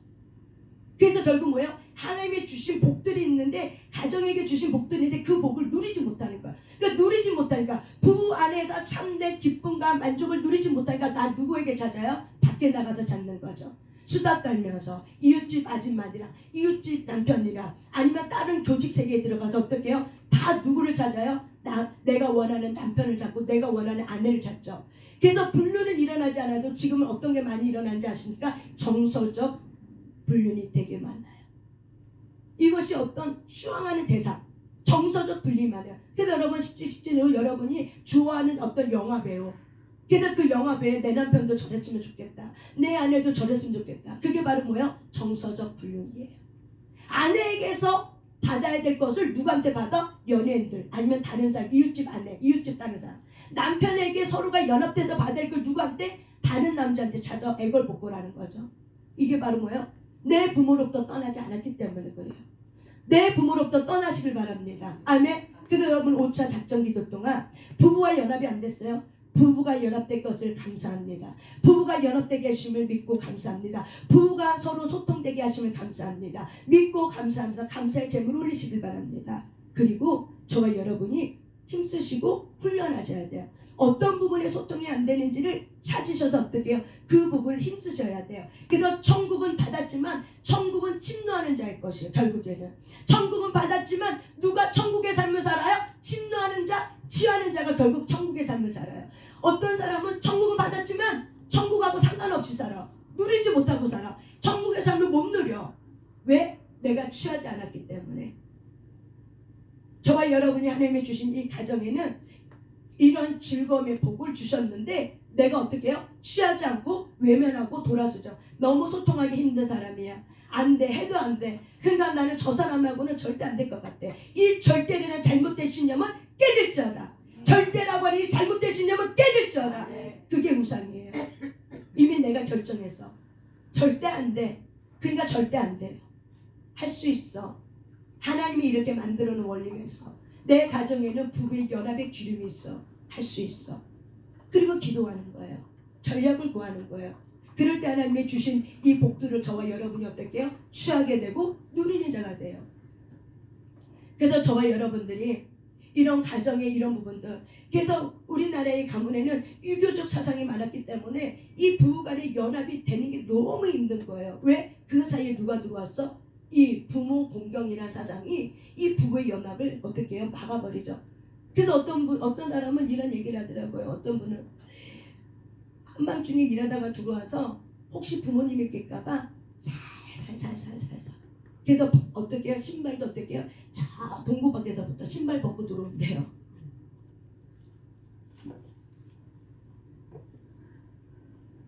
그래서 결국 뭐예요? 하나님이 주신 복들이 있는데, 가정에게 주신 복들이 있는데 그 복을 누리지 못하는 거야. 그러니까 누리지 못하니까, 부부 안에서 참된 기쁨과 만족을 누리지 못하니까 나 누구에게 찾아요? 밖에 나가서 찾는 거죠. 수다 떨면서 이웃집 아줌마들이랑 이웃집 남편이랑 아니면 다른 조직 세계에 들어가서 어떻게 해요? 다 누구를 찾아요? 내가 원하는 남편을 찾고 내가 원하는 아내를 찾죠. 그래서 분류는 일어나지 않아도 지금은 어떤 게 많이 일어나는지 아십니까? 정서적 분류는 되게 많아요. 이것이 어떤 추앙하는 대상, 정서적 분류이 많아요. 그래서 여러분 실제로 여러분이 좋아하는 어떤 영화 배우, 그래서 그 영화 배우에 내 남편도 저랬으면 좋겠다, 내 아내도 저랬으면 좋겠다. 그게 바로 뭐예요? 정서적 분류이에요. 아내에게서 받아야 될 것을 누구한테 받아? 연예인들 아니면 다른 사람, 이웃집 아내, 이웃집 다른 사람. 남편에게 서로가 연합돼서 받아야 될 걸 누구한테? 다른 남자한테 찾아 애걸복걸하는 거죠. 이게 바로 뭐예요? 내 부모로부터 떠나지 않았기 때문에 그래요. 내 부모로부터 떠나시길 바랍니다. 아멘. 그래서 여러분 5차 작전기도 동안 부부와 연합이 안 됐어요. 부부가 연합될 것을 감사합니다. 부부가 연합되게 하심을 믿고 감사합니다. 부부가 서로 소통되게 하심을 감사합니다. 믿고 감사하면서 감사의 제물 올리시길 바랍니다. 그리고 저와 여러분이 힘쓰시고 훈련하셔야 돼요. 어떤 부분에 소통이 안 되는지를 찾으셔서 어떻게 해요? 그 부분을 힘쓰셔야 돼요. 그래서 천국은 받았지만 천국은 침노하는 자일 것이에요. 결국에는 천국은 받았지만 누가 천국의 삶을 살아요? 침노하는 자, 취하는 자가 결국 천국의 삶을 살아요. 어떤 사람은 천국은 받았지만 천국하고 상관없이 살아. 누리지 못하고 살아. 천국의 삶을 못 누려. 왜? 내가 취하지 않았기 때문에. 저와 여러분이 하나님이 주신 이 가정에는 이런 즐거움의 복을 주셨는데 내가 어떻게 해요? 취하지 않고 외면하고 돌아서죠. 너무 소통하기 힘든 사람이야. 안 돼. 해도 안 돼. 그러니까 나는 저 사람하고는 절대 안 될 것 같아. 이 절대라는 잘못된 신념은 깨질지어다. 절대라고 하니 잘못된 신념은 깨질지어다. 그게 우상이에요. 이미 내가 결정했어. 절대 안 돼. 그러니까 절대 안 돼요. 할 수 있어. 하나님이 이렇게 만들어 놓은 원리가 있어. 내 가정에는 부부의 연합의 기름이 있어. 할 수 있어. 그리고 기도하는 거예요. 전략을 구하는 거예요. 그럴 때 하나님이 주신 이 복들을 저와 여러분이 어떻게 해요? 취하게 되고 누리는 자가 돼요. 그래서 저와 여러분들이 이런 가정의 이런 부분들, 그래서 우리나라의 가문에는 유교적 사상이 많았기 때문에 이 부부 간의 연합이 되는 게 너무 힘든 거예요. 왜? 그 사이에 누가 들어왔어? 이 부모 공경이라는 사상이 이 부부의 연합을 어떻게 해요? 막아버리죠. 그래서 어떤 사람은 이런 얘기를 하더라고요. 어떤 분은 한밤중에 일하다가 들어와서 혹시 부모님이 깰까봐 살살살살살살. 그래서 어떻게 해요? 신발도 어떻게 해요? 저 동구 밖에서부터 신발 벗고 들어온대요.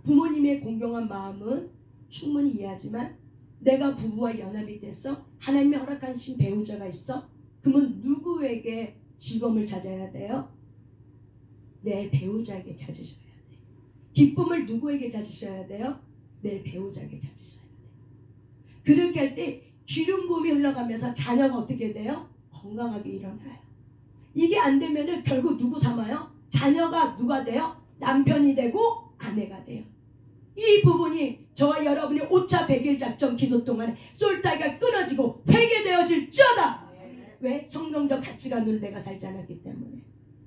부모님의 공경한 마음은 충분히 이해하지만 내가 부부와 연합이 돼서 하나님이 허락하신 배우자가 있어? 그러면 누구에게 즐거움을 찾아야 돼요? 내 배우자에게 찾으셔야 돼요. 기쁨을 누구에게 찾으셔야 돼요? 내 배우자에게 찾으셔야 돼요. 그렇게 할 때 기름 부음이 흘러가면서 자녀가 어떻게 돼요? 건강하게 일어나요. 이게 안 되면은 결국 누구 삼아요? 자녀가 누가 돼요? 남편이 되고 아내가 돼요. 이 부분이 저와 여러분이 5차 100일 작전 기도 동안에 솔타기가 끊어지고 회개되어질지어다. 왜? 성경적 가치관으로 내가 살지 않았기 때문에.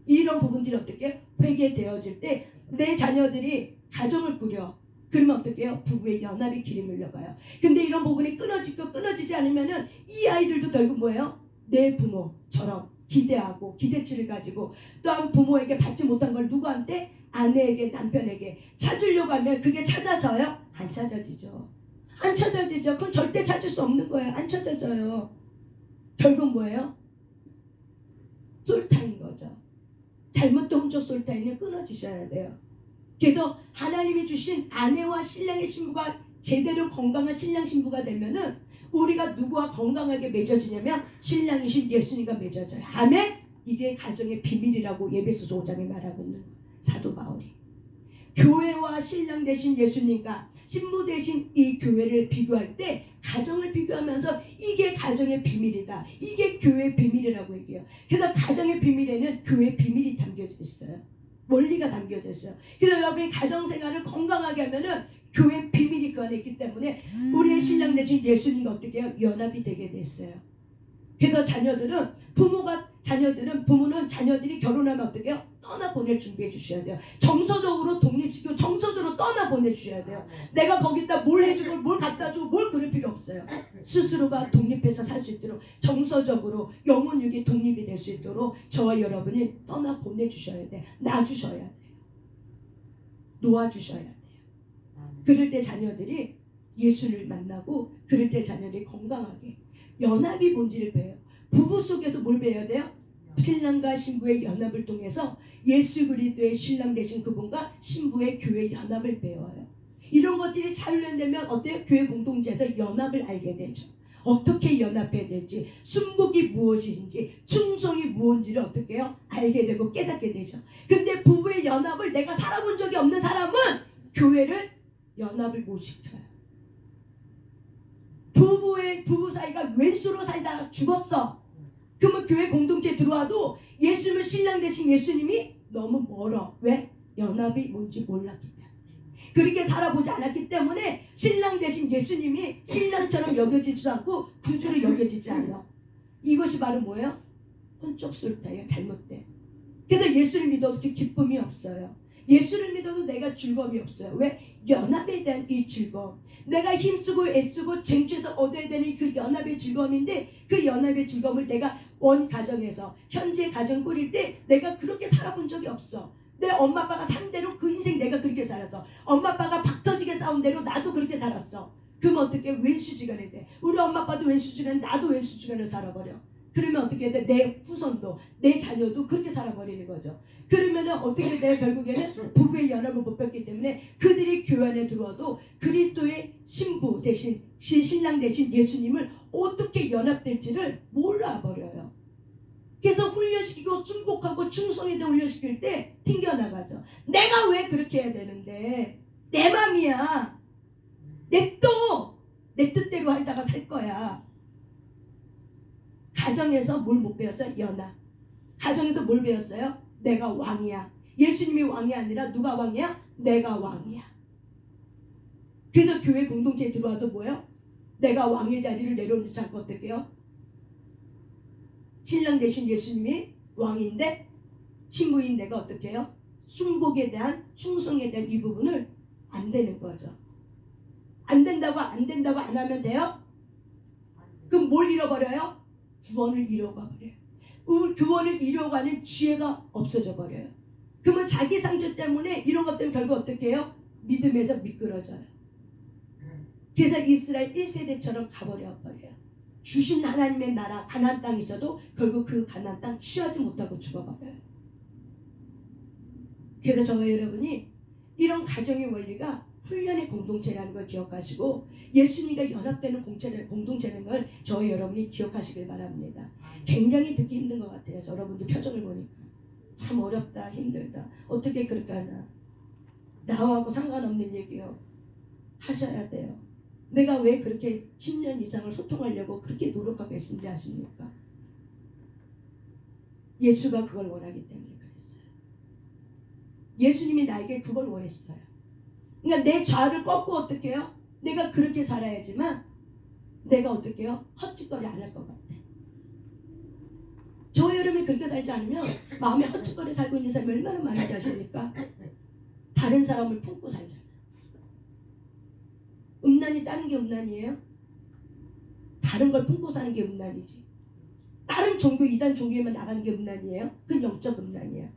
이런 부분들이 어떻게 회개되어질 때 내 자녀들이 가정을 꾸려. 그러면 어떻게 해요? 부부의 연합이 길이 물려가요. 근데 이런 부분이 끊어지고 끊어지지 않으면은 이 아이들도 결국 뭐예요? 내 부모처럼 기대하고 기대치를 가지고 또한 부모에게 받지 못한 걸 누구한테? 아내에게, 남편에게 찾으려고 하면 그게 찾아져요? 안 찾아지죠. 안 찾아지죠. 그건 절대 찾을 수 없는 거예요. 안 찾아져요. 결국 뭐예요? 솔타인 거죠. 잘못 동적 솔타인은 끊어지셔야 돼요. 그래서 하나님이 주신 아내와 신랑의 신부가 제대로 건강한 신랑 신부가 되면은 우리가 누구와 건강하게 맺어지냐면 신랑이신 예수님과 맺어져요. 아멘? 이게 가정의 비밀이라고 에베소서 5장에 말하고 있는 거예요. 사도 바울이. 교회와 신랑 대신 예수님과 신부 대신 이 교회를 비교할 때 가정을 비교하면서 이게 가정의 비밀이다. 이게 교회의 비밀이라고 얘기해요. 그래서 가정의 비밀에는 교회의 비밀이 담겨져 있어요. 원리가 담겨져 있어요. 그래서 여러분이 가정생활을 건강하게 하면은 교회 비밀이 그 안에 있기 때문에 우리의 신랑 대신 예수님과 어떻게 해요? 연합이 되게 됐어요. 그래서 부모는 자녀들이 결혼하면 어떻게 해요? 떠나보낼 준비해 주셔야 돼요. 정서적으로 독립시키고 정서적으로 떠나보내 주셔야 돼요. 내가 거기다 뭘 해주고 뭘 갖다 주고 뭘 그럴 필요 없어요. 스스로가 독립해서 살 수 있도록 정서적으로 영혼육이 독립이 될 수 있도록 저와 여러분이 떠나보내 주셔야 돼요. 놔주셔야 돼요. 놓아주셔야 돼요. 그럴 때 자녀들이 예수를 만나고 그럴 때 자녀들이 건강하게 연합이 뭔지를 배워요. 부부 속에서 뭘 배워야 돼요? 신랑과 신부의 연합을 통해서 예수 그리스도의 신랑 되신 그분과 신부의 교회 연합을 배워요. 이런 것들이 잘 훈련되면 어때요? 교회 공동체에서 연합을 알게 되죠. 어떻게 연합해야 될지, 순복이 무엇인지, 충성이 무엇인지를 어떻게 해요? 알게 되고 깨닫게 되죠. 근데 부부의 연합을 내가 살아본 적이 없는 사람은 교회를 연합을 못 시켜요. 부부 사이가 왼수로 살다가 죽었어. 그러면 교회 공동체에 들어와도 예수님을 신랑 되신 예수님이 너무 멀어. 왜? 연합이 뭔지 몰랐기 때문에. 그렇게 살아보지 않았기 때문에 신랑 되신 예수님이 신랑처럼 여겨지지도 않고 구주로 여겨지지 않아. 이것이 바로 뭐예요? 혼적 소리타예요. 잘못된. 그래서 예수를 믿어도 기쁨이 없어요. 예수를 믿어도 내가 즐거움이 없어요. 왜? 연합에 대한 이 즐거움. 내가 힘쓰고 애쓰고 쟁취해서 얻어야 되는 그 연합의 즐거움인데 그 연합의 즐거움을 내가 원 가정에서 현재 가정 꾸릴 때 내가 그렇게 살아본 적이 없어. 내 엄마 아빠가 산 대로 그 인생 내가 그렇게 살았어. 엄마 아빠가 박터지게 싸운 대로 나도 그렇게 살았어. 그럼 어떻게 왼수지간에 돼? 우리 엄마 아빠도 왼수지간, 나도 왼수지간을 살아버려. 그러면 어떻게 돼? 내 후손도 내 자녀도 그렇게 살아버리는 거죠. 그러면은 어떻게 돼? 결국에는 부부의 연합을 못 맺기 때문에 그들이 교회 안에 들어와도 그리스도의 신부 대신 신랑 대신 예수님을 어떻게 연합될지를 몰라버려요. 그래서 훈련시키고 순복하고 충성에 대해 훈련시킬 때 튕겨나가죠. 내가 왜 그렇게 해야 되는데? 내 맘이야. 내 뜻대로 하다가 살 거야. 가정에서 뭘 못 배웠어요? 연합. 가정에서 뭘 배웠어요? 내가 왕이야. 예수님이 왕이 아니라 누가 왕이야? 내가 왕이야. 그래서 교회 공동체에 들어와도 뭐예요? 내가 왕의 자리를 내려놓지 않고 어떻게 해요? 신랑 대신 예수님이 왕인데 신부인 내가 어떻게 해요? 순복에 대한 충성에 대한 이 부분을 안 되는 거죠. 안 된다고 안 하면 돼요? 그럼 뭘 잃어버려요? 구원을 잃어버려요. 구원을 잃어가는 지혜가 없어져 버려요. 그러면 자기 상처 때문에 이런 것 때문에 결국 어떻게 해요? 믿음에서 미끄러져요. 그래서 이스라엘 1세대처럼 가버려버려요. 주신 하나님의 나라 가나안 땅이 있어도 결국 그 가나안 땅 취하지 못하고 죽어버려요. 그래서 저와 여러분이 이런 가정의 원리가 훈련의 공동체라는 걸 기억하시고 예수님과 연합되는 공동체라는 걸 저와 여러분이 기억하시길 바랍니다. 굉장히 듣기 힘든 것 같아요. 여러분들 표정을 보니까 참 어렵다, 힘들다. 어떻게 그렇게 하나. 나하고 상관없는 얘기요. 하셔야 돼요. 내가 왜 그렇게 10년 이상을 소통하려고 그렇게 노력하고 있는지 아십니까? 예수가 그걸 원하기 때문에 그랬어요. 예수님이 나에게 그걸 원했어요. 그러니까 내 자아를 꺾고 어떻게 해요? 내가 그렇게 살아야지만 내가 어떻게 해요? 헛짓거리 안 할 것 같아. 저 여러분이 그렇게 살지 않으면 마음에 헛짓거리 살고 있는 사람이 얼마나 많은지 아십니까? 다른 사람을 품고 살잖아. 음란이 다른 게 음란이에요? 다른 걸 품고 사는 게 음란이지. 다른 종교, 이단 종교에만 나가는 게 음란이에요? 그건 영적 음란이에요.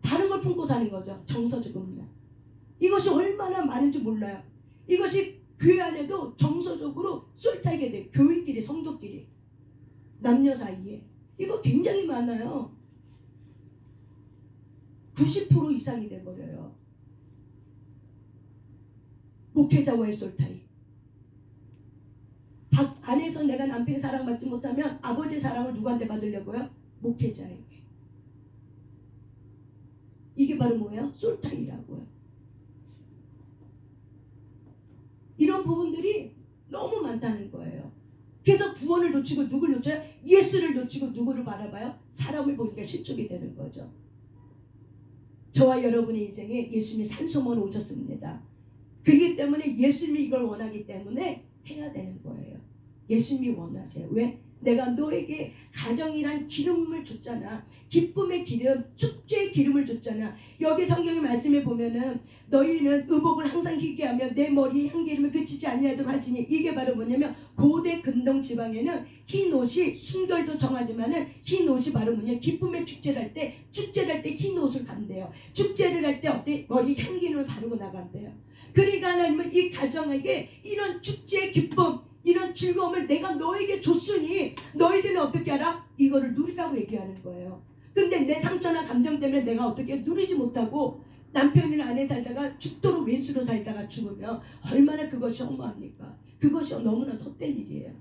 다른 걸 품고 사는 거죠. 정서적 음란. 이것이 얼마나 많은지 몰라요. 이것이 교회 안에도 정서적으로 쏠타게 돼요. 교인끼리, 성도끼리, 남녀 사이에. 이거 굉장히 많아요. 90% 이상이 돼버려요. 목회자와의 쏠타이. 안에서 내가 남편의 사랑받지 못하면 아버지의 사랑을 누구한테 받으려고요? 목회자에게. 이게 바로 뭐예요? 쏠타이라고요. 이런 부분들이 너무 많다는 거예요. 그래서 구원을 놓치고 누굴 놓쳐요? 예수를 놓치고 누구를 바라봐요? 사람을 보니까 실족이 되는 거죠. 저와 여러분의 인생에 예수님이 산소만 오셨습니다. 그렇기 때문에 예수님이 이걸 원하기 때문에 해야 되는 거예요. 예수님이 원하세요. 왜? 내가 너에게 가정이란 기름을 줬잖아. 기쁨의 기름, 축제의 기름을 줬잖아. 여기 성경의 말씀에 보면은 너희는 의복을 항상 희게 하며 내 머리에 향기름을 그치지 아니하도록 할지니, 이게 바로 뭐냐면 고대 근동 지방에는 흰 옷이 순결도 정하지만은 흰 옷이 바로 뭐냐, 기쁨의 축제를 할 때 흰 옷을 간대요. 축제를 할 때 어때? 머리에 향기름을 바르고 나간대요. 그러니까 하나님은 이 가정에게 이런 축제의 기쁨, 이런 즐거움을 내가 너에게 줬으니 너희들은 어떻게 하라? 이거를 누리라고 얘기하는 거예요. 근데 내 상처나 감정 때문에 내가 어떻게 누리지 못하고 남편이나 아내 살다가 죽도록 왼수로 살다가 죽으면 얼마나 그것이 허무합니까? 그것이 너무나 헛된 일이에요.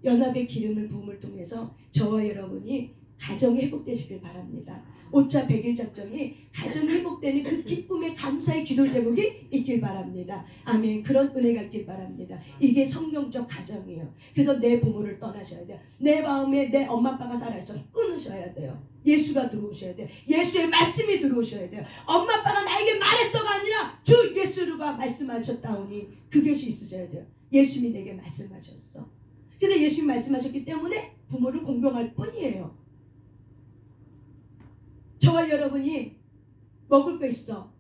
연합의 기름을 부음을 통해서 저와 여러분이 가정이 회복되시길 바랍니다. 5차 100일 작정이 가정이 회복되는 그 기쁨의 감사의 기도 제목이 있길 바랍니다. 아멘. 그런 은혜가 있길 바랍니다. 이게 성경적 가정이에요. 그래서 내 부모를 떠나셔야 돼요. 내 마음에 내 엄마 아빠가 살아있어 끊으셔야 돼요. 예수가 들어오셔야 돼요. 예수의 말씀이 들어오셔야 돼요. 엄마 아빠가 나에게 말했어가 아니라 주 예수가 말씀하셨다오니 그것이 있으셔야 돼요. 예수님이 내게 말씀하셨어. 근데 예수님이 말씀하셨기 때문에 부모를 공경할 뿐이에요. 저와 여러분이 먹을 거 있어.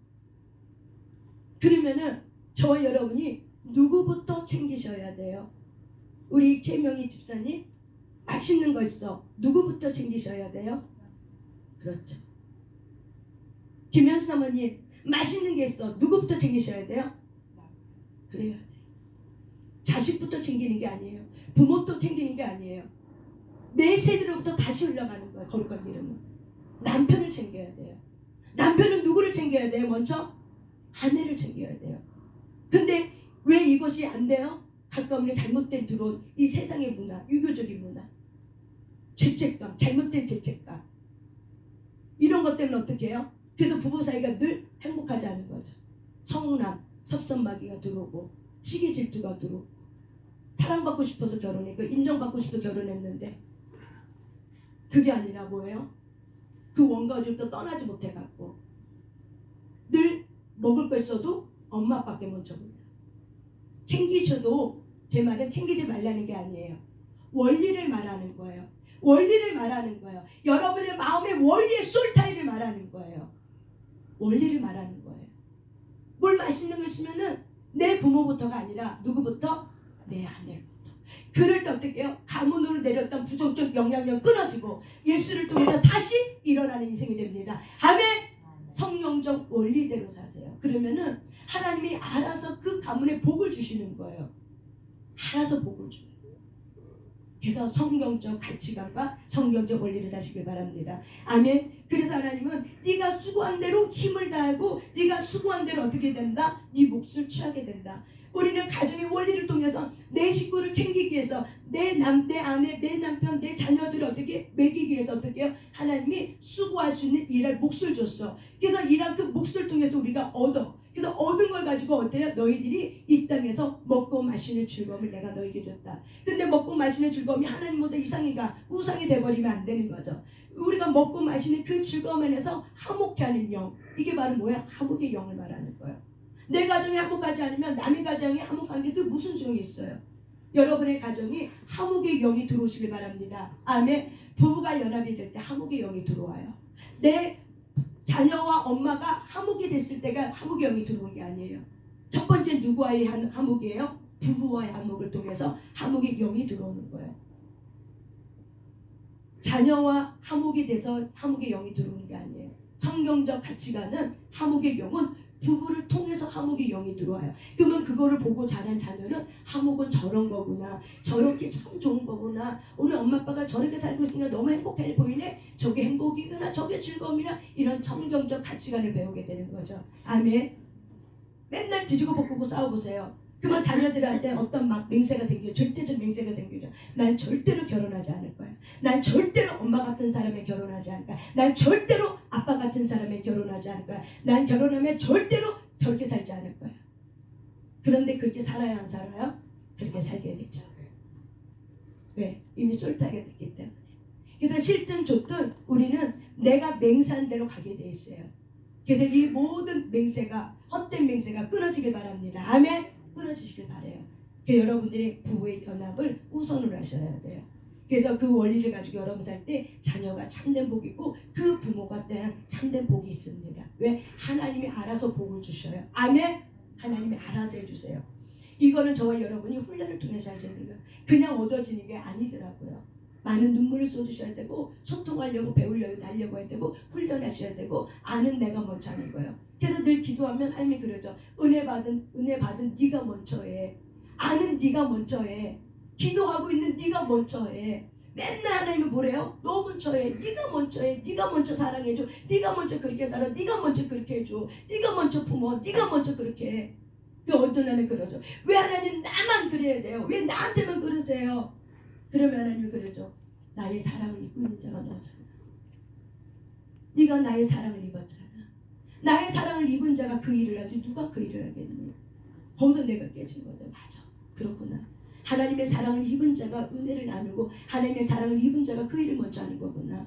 그러면은 저와 여러분이 누구부터 챙기셔야 돼요? 우리 최명희 집사님, 맛있는 거 있어. 누구부터 챙기셔야 돼요? 그렇죠. 김현수 사모님, 맛있는 게 있어. 누구부터 챙기셔야 돼요? 그래야 돼. 자식부터 챙기는 게 아니에요. 부모부터 챙기는 게 아니에요. 내 세대로부터 다시 흘러가는 거예요. 거룩한 이름은. 남편을 챙겨야 돼요. 남편은 누구를 챙겨야 돼요? 먼저 아내를 챙겨야 돼요. 근데 왜 이것이 안 돼요? 가까운 잘못된 들어온 이 세상의 문화, 유교적인 문화, 죄책감, 잘못된 죄책감, 이런 것 때문에 어떻게 해요? 그래도 부부 사이가 늘 행복하지 않은 거죠. 서운함, 섭섭마귀가 들어오고 시기 질투가 들어오고, 사랑받고 싶어서 결혼했고 인정받고 싶어서 결혼했는데 그게 아니라 뭐예요? 그 원가족부터 떠나지 못해갖고 늘 먹을 거 있어도 엄마 아빠께 먼저 몰라. 챙기셔도, 제 말은 챙기지 말라는 게 아니에요. 원리를 말하는 거예요. 원리를 말하는 거예요. 여러분의 마음의 원리의 솔타이를 말하는 거예요. 원리를 말하는 거예요. 뭘 맛있는 거 있으면은 내 부모부터가 아니라 누구부터? 내 아내부터. 그럴 때 어떻게 해요? 가문으로 내렸던 부정적 영향력 끊어지고 예수를 통해서 다시 일어나는 인생이 됩니다. 아멘. 성경적 원리대로 사세요. 그러면은 하나님이 알아서 그 가문에 복을 주시는 거예요. 알아서 복을 줘요. 그래서 성경적 가치관과 성경적 원리를 사시길 바랍니다. 아멘. 그래서 하나님은 네가 수고한 대로 힘을 다하고 네가 수고한 대로 어떻게 된다? 네 몫을 취하게 된다. 우리는 가정의 원리를 통해서 내 식구를 챙기기 위해서 내 아내, 내 남편, 내 자녀들을 어떻게 먹이기 위해서 어떻게 해요? 하나님이 수고할 수 있는 일할 몫을 줬어. 그래서 일한 그 몫을 통해서 우리가 얻어. 그래서 얻은 걸 가지고 어때요? 너희들이 이 땅에서 먹고 마시는 즐거움을 내가 너에게 줬다. 근데 먹고 마시는 즐거움이 하나님보다 이상이가 우상이 돼버리면 안 되는 거죠. 우리가 먹고 마시는 그 즐거움 안에서 화목해하는 영, 이게 바로 뭐야? 화목의 영을 말하는 거예요. 내 가정이 화목하지 않으면 남의 가정이 화목한 게 그 무슨 소용이 있어요? 여러분의 가정이 화목의 영이 들어오시길 바랍니다. 아멘. 부부가 연합이 될 때 화목의 영이 들어와요. 내 자녀와 엄마가 화목이 됐을 때가 화목의 영이 들어온 게 아니에요. 첫 번째 누구와의 화목이에요? 부부와의 화목을 통해서 화목의 영이 들어오는 거예요. 자녀와 화목이 돼서 화목의 영이 들어오는 게 아니에요. 성경적 가치관은 화목의 영은 부부를 통해서 화목의 영이 들어와요. 그러면 그거를 보고 자란 자녀는 화목은 저런 거구나, 저렇게 참 좋은 거구나, 우리 엄마 아빠가 저렇게 살고 있으니까 너무 행복해 보이네, 저게 행복이구나, 저게 즐거움이나, 이런 성경적 가치관을 배우게 되는 거죠. 아멘. 맨날 뒤지고 볶고 싸워보세요. 그러면 자녀들한테 어떤 막 맹세가 생겨요. 절대적 맹세가 생기죠. 난 절대로 결혼하지 않을 거야. 난 절대로 엄마 같은 사람에 결혼하지 않을 거야. 난 절대로 아빠 같은 사람에 결혼하지 않을 거야. 난 결혼하면 절대로 저렇게 살지 않을 거야. 그런데 그렇게 살아야 안 살아요? 그렇게 살게 되죠. 왜? 이미 솔타게 됐기 때문에. 그래서 싫든 좋든 우리는 내가 맹세한 대로 가게 돼 있어요. 그래서 이 모든 맹세가 헛된 맹세가 끊어지길 바랍니다. 아멘. 끊어지시길 바라요. 여러분들이 부부의 연합을 우선으로 하셔야 돼요. 그래서 그 원리를 가지고 여러분 살 때 자녀가 참된 복이 있고 그 부모가 또한 참된 복이 있습니다. 왜? 하나님이 알아서 복을 주셔요. 아멘. 하나님이 알아서 해주세요. 이거는 저와 여러분이 훈련을 통해서 하시는 거예요. 그냥 얻어지는 게 아니더라고요. 많은 눈물을 쏟으셔야 되고 소통하려고 배우려고 하려고 해야 되고 훈련하셔야 되고 아는 내가 먼저 하는 거예요. 그래서 늘 기도하면 하나님이 그러죠. 은혜 받은 네가 먼저 해. 아는 네가 먼저 해. 기도하고 있는 네가 먼저 해. 맨날 하나님이 뭐래요? 너 먼저 해. 네가 먼저 해. 네가 먼저 사랑해줘. 네가 먼저 그렇게 살아. 네가 먼저 그렇게 해줘. 네가 먼저 품어. 네가 먼저 그렇게 해. 그 어떤 하나님 그러죠. 왜 하나님 나만 그래야 돼요? 왜 나한테만 그러세요? 그러면 하나님이 그러죠. 나의 사랑을 입고 있는 자가 너잖아. 네가 나의 사랑을 입었잖아. 나의 사랑을 입은 자가 그 일을 하지 누가 그 일을 하겠니? 거기서 내가 깨진 거죠. 맞아. 그렇구나. 하나님의 사랑을 입은 자가 은혜를 나누고 하나님의 사랑을 입은 자가 그 일을 먼저 하는 거구나.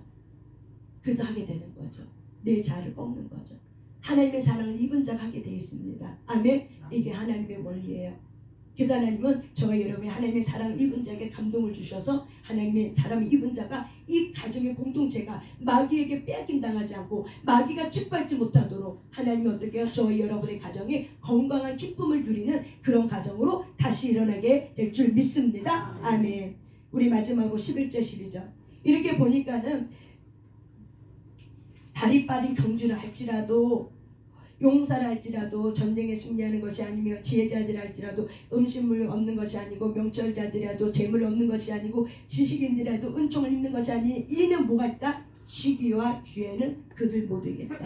그래서 하게 되는 거죠. 내 자아를 꺾는 거죠. 하나님의 사랑을 입은 자가 하게 되어 있습니다. 아멘. 이게 하나님의 원리예요. 그래서 하나님은 저와 여러분이 하나님의 사랑을 입은 자에게 감동을 주셔서 하나님의 사랑을 입은 자가 이 가정의 공동체가 마귀에게 빼앗김 당하지 않고 마귀가 짓밟지 못하도록 하나님이 어떻게 해요? 저와 여러분의 가정이 건강한 기쁨을 누리는 그런 가정으로 다시 일어나게 될 줄 믿습니다. 아멘. 우리 마지막으로 11절 12절 이렇게 보니까는 발이 빠른 경주를 할지라도 용사를 할지라도 전쟁에 승리하는 것이 아니며 지혜자들 할지라도 음식물 없는 것이 아니고 명철자들이라도 재물 없는 것이 아니고 지식인들이라도 은총을 입는 것이 아니 이는 뭐가 있다? 시기와 기회는 그들 모두에게 있다.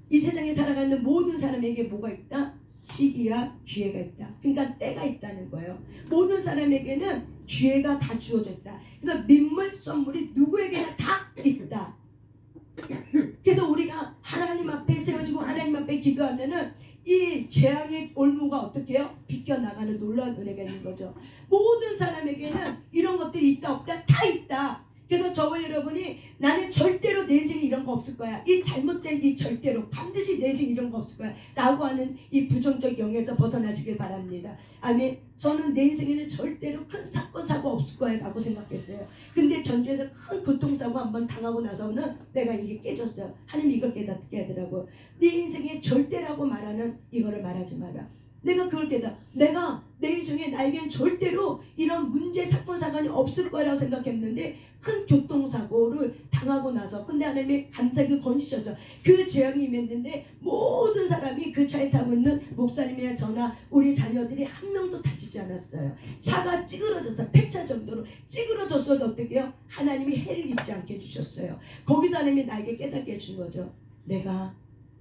이 세상에 살아가는 모든 사람에게 뭐가 있다? 시기와 기회가 있다. 그러니까 때가 있다는 거예요. 모든 사람에게는 기회가 다 주어져 있다. 그래서 민물 선물이 누구에게나 다 있다. 그래서 우리가 하나님 앞에 세워지고 하나님 앞에 기도하면은 이 재앙의 올무가 어떻게 해요? 비껴나가는 놀라운 은혜가 있는 거죠. 모든 사람에게는 이런 것들이 있다 없다? 다 있다. 그래서 저와 여러분이 나는 절대로 내 인생에 이런 거 없을 거야. 이 잘못된 이 절대로 반드시 내 인생에 이런 거 없을 거야. 라고 하는 이 부정적 영에서 벗어나시길 바랍니다. 아멘. 저는 내 인생에는 절대로 큰 사건 사고 없을 거야 라고 생각했어요. 근데 전주에서 큰 교통사고 한번 당하고 나서는 내가 이게 깨졌어요. 하나님이 이걸 깨닫게 하더라고요. 네 인생에 절대라고 말하는 이거를 말하지 마라. 내가 그걸 깨달아. 내가 내 인생에 나에겐 절대로 이런 문제 사건 사건이 없을 거라고 생각했는데 큰 교통사고를 당하고 나서 근데 하나님이 감사하게 건지셔서 그 재앙이 임했는데 모든 사람이 그 차에 타고 있는 목사님이나 저나 우리 자녀들이 한 명도 다치지 않았어요. 차가 찌그러져서 폐차 정도로 찌그러졌어도 어떻게 해요? 하나님이 해를 입지 않게 해주셨어요. 거기서 하나님이 나에게 깨닫게 해준 거죠. 내가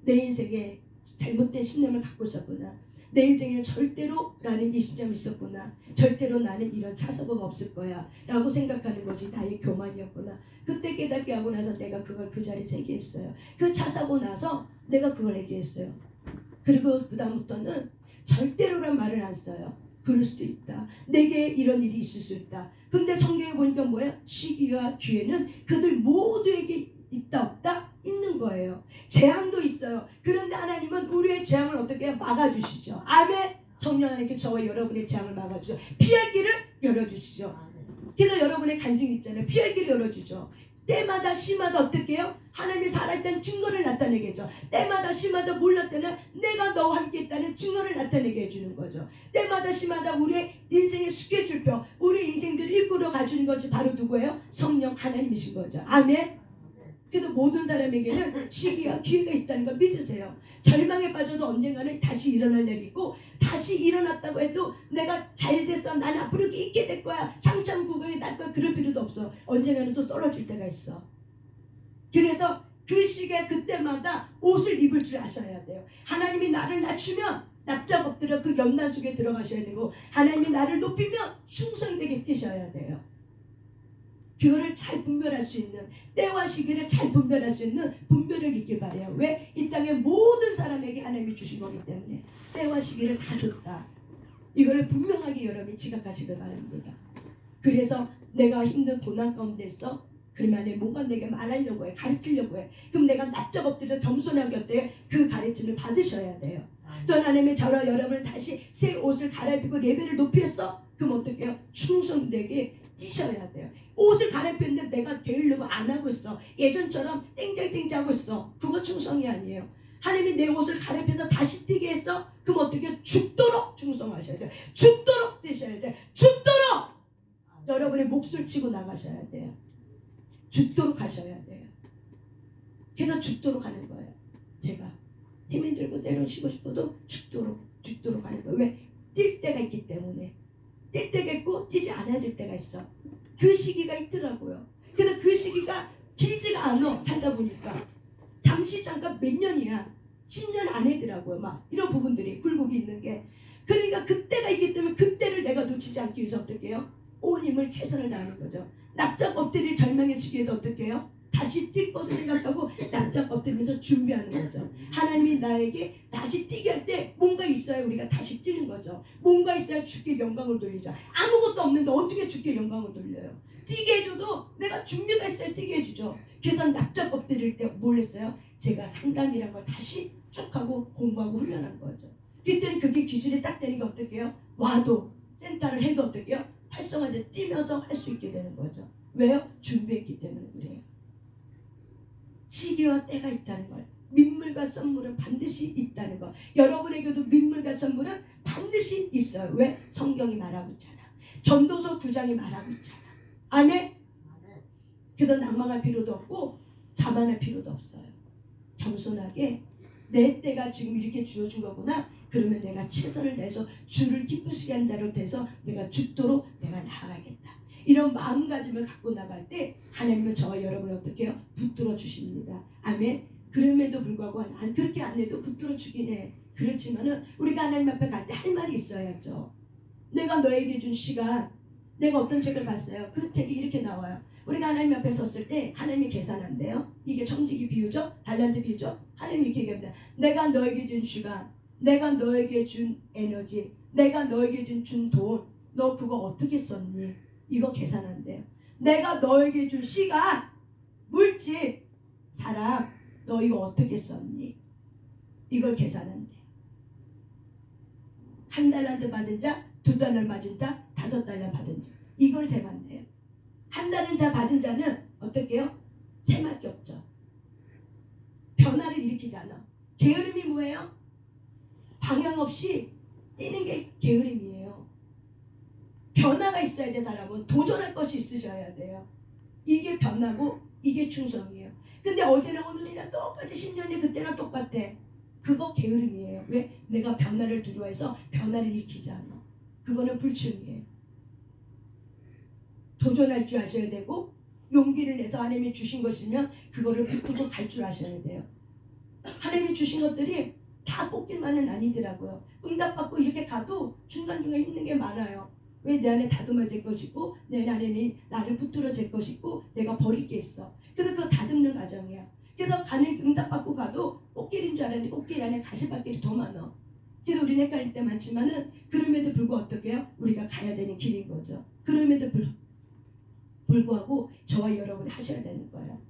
내 인생에 잘못된 신념을 갖고 있었구나. 내 인생에 절대로라는 이 신념이 있었구나. 절대로 나는 이런 차사고가 없을 거야 라고 생각하는 것이 나의 교만이었구나. 그때 깨닫게 하고 나서 내가 그걸 그 자리에서 얘기했어요. 그 차사고 나서 내가 그걸 얘기했어요. 그리고 그 다음부터는 절대로란 말을 안 써요. 그럴 수도 있다. 내게 이런 일이 있을 수 있다. 근데 성경에 보니까 뭐야? 시기와 기회는 그들 모두에게 있다 없다? 있는 거예요. 재앙도 있어요. 그런데 하나님은 우리의 재앙을 어떻게 막아주시죠. 아멘. 성령 하나님께 저와 여러분의 재앙을 막아주죠. 피할 길을 열어주시죠. 그래서 여러분의 간증이 있잖아요. 피할 길을 열어주죠. 때마다 시마다 어떻게 해요? 하나님이 살아있다는 증거를 나타내게 해줘. 때마다 시마다 몰랐을 때는 내가 너와 함께 있다는 증거를 나타내게 해주는 거죠. 때마다 시마다 우리의 인생의 스케줄표, 우리의 인생들을 이끌어 가주는 것이 바로 누구예요? 성령 하나님이신 거죠. 아멘. 그래서 모든 사람에게는 시기와 기회가 있다는 걸 믿으세요. 절망에 빠져도 언젠가는 다시 일어날 날이 있고 다시 일어났다고 해도 내가 잘 됐어. 난 앞으로 있게 될 거야. 창창구구에 날 거야. 그럴 필요도 없어. 언젠가는 또 떨어질 때가 있어. 그래서 그 시기에 그때마다 옷을 입을 줄 아셔야 돼요. 하나님이 나를 낮추면 납작 엎드려 그 연단 속에 들어가셔야 되고 하나님이 나를 높이면 충성되게 뛰셔야 돼요. 그거를 잘 분별할 수 있는 때와 시기를 잘 분별할 수 있는 분별을 있길 바래요. 왜? 이 땅의 모든 사람에게 하나님이 주신 거기 때문에 때와 시기를 다 줬다. 이거를 분명하게 여러분이 지각하시길 바랍니다. 그래서 내가 힘든 고난 가운데 있어? 그러면 뭔가 내게 말하려고 해. 가르치려고 해. 그럼 내가 납작 엎드려 겸손하게 어때요? 그 가르침을 받으셔야 돼요. 또 하나님의 저와 여러분을 다시 새 옷을 갈아입히고 레벨을 높였어? 그럼 어떻게 해요? 충성되게 뛰셔야 돼요. 옷을 갈아입혔는데 내가 되려고 안 하고 있어. 예전처럼 땡땡땡 하고 있어. 그거 충성이 아니에요. 하나님이 내 옷을 갈아입혀서 다시 뛰게 했어? 그럼 어떻게 해요? 죽도록 충성하셔야 돼요. 죽도록 뛰셔야 돼요. 죽도록 여러분의 몫을 치고 나가셔야 돼요. 죽도록 하셔야 돼요. 그래서 죽도록 하는 거예요. 제가 힘이 들고 내려쉬고 싶어도 죽도록 하는 거예요. 왜? 뛸 때가 있기 때문에. 뛸 때가 있고 뛰지 않아야 될 때가 있어. 그 시기가 있더라고요. 그래서 그 시기가 길지가 않아. 살다 보니까 잠시 잠깐 몇 년이야. 10년 안에더라고요. 막 이런 부분들이 굴곡이 있는 게. 그러니까 그때가 있기 때문에 그때를 내가 놓치지 않기 위해서 어떻게 해요? 온 힘을 최선을 다하는 거죠. 납작 엎드릴 절망의 시기에도 어떻게 해요? 다시 뛸 것을 생각하고 납작 엎드리면서 준비하는 거죠. 하나님이 나에게 다시 뛰게 할 때 뭔가 있어야 우리가 다시 뛰는 거죠. 뭔가 있어야 주께 영광을 돌리죠. 아무것도 없는데 어떻게 주께 영광을 돌려요? 뛰게 해줘도 내가 준비가 있어야 뛰게 해주죠. 그래서 납작 엎드릴 때 뭘 했어요? 제가 상담이란 걸 다시 쭉 하고 공부하고 훈련한 거죠. 그때는 그게 기준이 딱 되는 게 어떻게 해요? 와도 센터를 해도 어떻게 해요? 활성화돼 뛰면서 할 수 있게 되는 거죠. 왜요? 준비했기 때문에 그래요. 시기와 때가 있다는 걸. 민물과 썰물은 반드시 있다는 것. 여러분에게도 민물과 썰물은 반드시 있어요. 왜? 성경이 말하고 있잖아. 전도서 9장이 말하고 있잖아. 아멘? 그래서 낭망할 필요도 없고 자만할 필요도 없어요. 겸손하게 내 때가 지금 이렇게 주어진 거구나. 그러면 내가 최선을 다해서 주를 기쁘시게 하는 자로 돼서 내가 죽도록 내가 나아가겠다. 이런 마음가짐을 갖고 나갈 때 하나님은 저와 여러분을 어떻게 해요? 붙들어 주십니다. 아멘. 그럼에도 불구하고 그렇게 안 해도 붙들어 주긴 해. 그렇지만은 우리가 하나님 앞에 갈 때 할 말이 있어야죠. 내가 너에게 준 시간, 내가 어떤 책을 봤어요. 그 책이 이렇게 나와요. 우리가 하나님 앞에 섰을 때 하나님이 계산한대요. 이게 청지기 비유죠. 달란트 비유죠. 하나님이 이렇게 얘기합니다. 내가 너에게 준 시간, 내가 너에게 준 에너지, 내가 너에게 준 돈, 너 그거 어떻게 썼니? 이거 계산한대요. 내가 너에게 준 시간, 물질, 사람, 너 이거 어떻게 썼니? 이걸 계산한대요. 1달란트 받은 자, 2달러 받은 자, 5달러 받은 자, 이걸 재만돼요. 1달란트 받은 자는 어떻게 해요? 셈할 게 없죠. 변화를 일으키지 않아. 게으름이 뭐예요? 방향 없이 뛰는 게 게으름이에요. 변화가 있어야 돼. 사람은 도전할 것이 있으셔야 돼요. 이게 변화고 이게 충성이에요. 근데 어제나 오늘이나 똑같이 10년이 그때랑 똑같아. 그거 게으름이에요. 왜? 내가 변화를 두려워해서 변화를 일으키지 않아. 그거는 불충이에요. 도전할 줄 아셔야 되고 용기를 내서 하나님이 주신 것이면 그거를 붙들고 갈 줄 아셔야 돼요. 하나님이 주신 것들이 다 뽑길만은 아니더라고요. 응답받고 이렇게 가도 중간중간 힘든 게 많아요. 왜? 내 안에 다듬어질 것이고 내 안에 나를 붙들어질 것이고 내가 버릴 게 있어. 그래서 그거 다듬는 과정이야. 그래서 가는 응답받고 가도 꽃길인 줄 알았는데 꽃길 안에 가시밭길이 더 많아. 그래서 우리는 헷갈릴 때 많지만은 그럼에도 불구하고 어떻게 해요? 우리가 가야 되는 길인 거죠. 그럼에도 불구하고 저와 여러분이 하셔야 되는 거예요.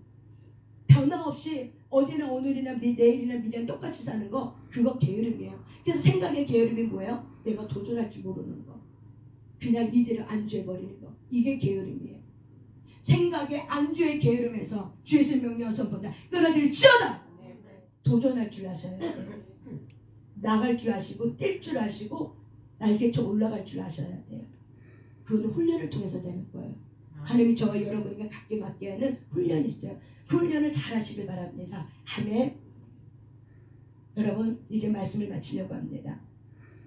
변화 없이 어제나 오늘이나 내일이나 미래는 똑같이 사는 거, 그거 게으름이에요. 그래서 생각의 게으름이 뭐예요? 내가 도전할 줄 모르는 거. 그냥 이대로 안주해버리는 거. 이게 게으름이에요. 생각의 안주의 게으름에서 주의 명령을 선포한다. 끊어질지어다. 도전할 줄 아셔야 돼요. 나갈 줄 아시고 뛸 줄 아시고 날개쳐 올라갈 줄 아셔야 돼요. 그건 훈련을 통해서 되는 거예요. 하나님이 저와 여러분에게 갖게 맞게 하는 훈련이 있어요. 그 훈련을 잘 하시길 바랍니다. 아멘. 여러분 이제 말씀을 마치려고 합니다.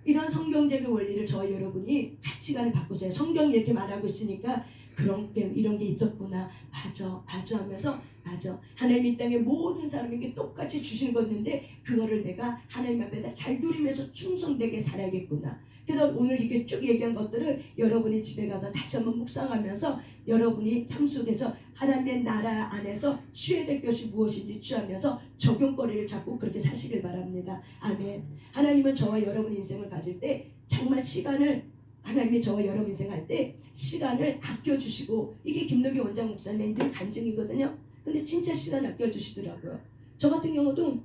이런 성경적인 원리를 저와 여러분이 가치관을 바꾸세요. 성경이 이렇게 말하고 있으니까 이런 게 있었구나. 맞아 하면서 맞아. 하나님 이 땅에 모든 사람에게 똑같이 주시는 거였는데 그거를 내가 하나님 앞에다 잘 누리면서 충성되게 살아야겠구나. 그래서 오늘 이렇게 쭉 얘기한 것들을 여러분이 집에 가서 다시 한번 묵상하면서 여러분이 삶 속에서 하나님의 나라 안에서 취해야 될 것이 무엇인지 취하면서 적용거리를 잡고 그렇게 사시길 바랍니다. 아멘. 하나님은 저와 여러분 인생을 가질 때 정말 시간을 하나님이 저와 여러분 인생 할 때 시간을 아껴주시고 이게 김노기 원장 목사님의 늘 간증이거든요. 근데 진짜 시간 아껴주시더라고요. 저 같은 경우도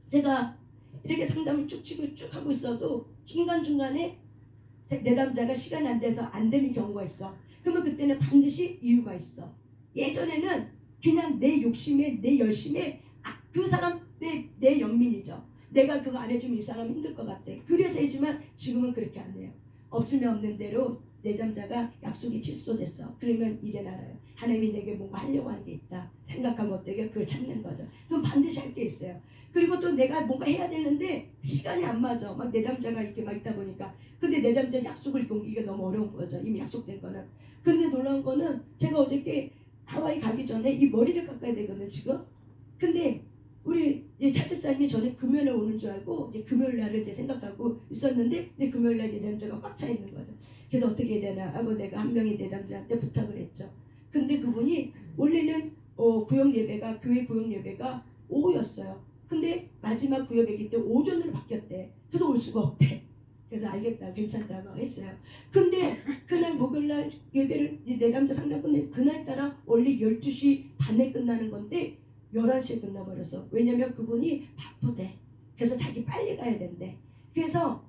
제가 이렇게 상담을 쭉 치고 쭉 하고 있어도 중간중간에 내담자가 시간이 안 돼서 안 되는 경우가 있어. 그러면 그때는 반드시 이유가 있어. 예전에는 그냥 내 욕심에 내 열심에 그 사람 내 연민이죠. 내가 그거 안 해주면 이 사람 힘들 것 같아. 그래서 해주면 지금은 그렇게 안 해요. 없으면 없는 대로 내담자가 약속이 취소됐어. 그러면 이제는 알아요. 하나님이 내게 뭔가 하려고 하는 게 있다. 생각하면 어떻게 그걸 찾는 거죠. 그럼 반드시 할 게 있어요. 그리고 또 내가 뭔가 해야 되는데 시간이 안 맞아. 막 내담자가 이렇게 막 있다 보니까. 근데 내담자 약속을 옮기기가 너무 어려운 거죠. 이미 약속된 거는. 근데 놀라운 거는 제가 어저께 하와이 가기 전에 이 머리를 깎아야 되거든요 지금. 근데 우리 차집사님이 전에 금요일에 오는 줄 알고 이제 금요일 날을 이제 생각하고 있었는데 근데 금요일 날 내담자가 꽉 차 있는 거죠. 그래서 어떻게 해야 되나 하고 내가 한 명의 내담자한테 부탁을 했죠. 근데 그분이 원래는 구역 예배가 교회 구역 예배가 오후였어요. 근데 마지막 구역 예배 때 오전으로 바뀌었대. 그래서 올 수가 없대. 그래서 알겠다 괜찮다고 했어요. 근데 그날 목요일날 예배를 내담자 상담 끝내 그날따라 원래 12시 반에 끝나는 건데 11시에 끝나버렸어. 왜냐면 그분이 바쁘대. 그래서 자기 빨리 가야 된대. 그래서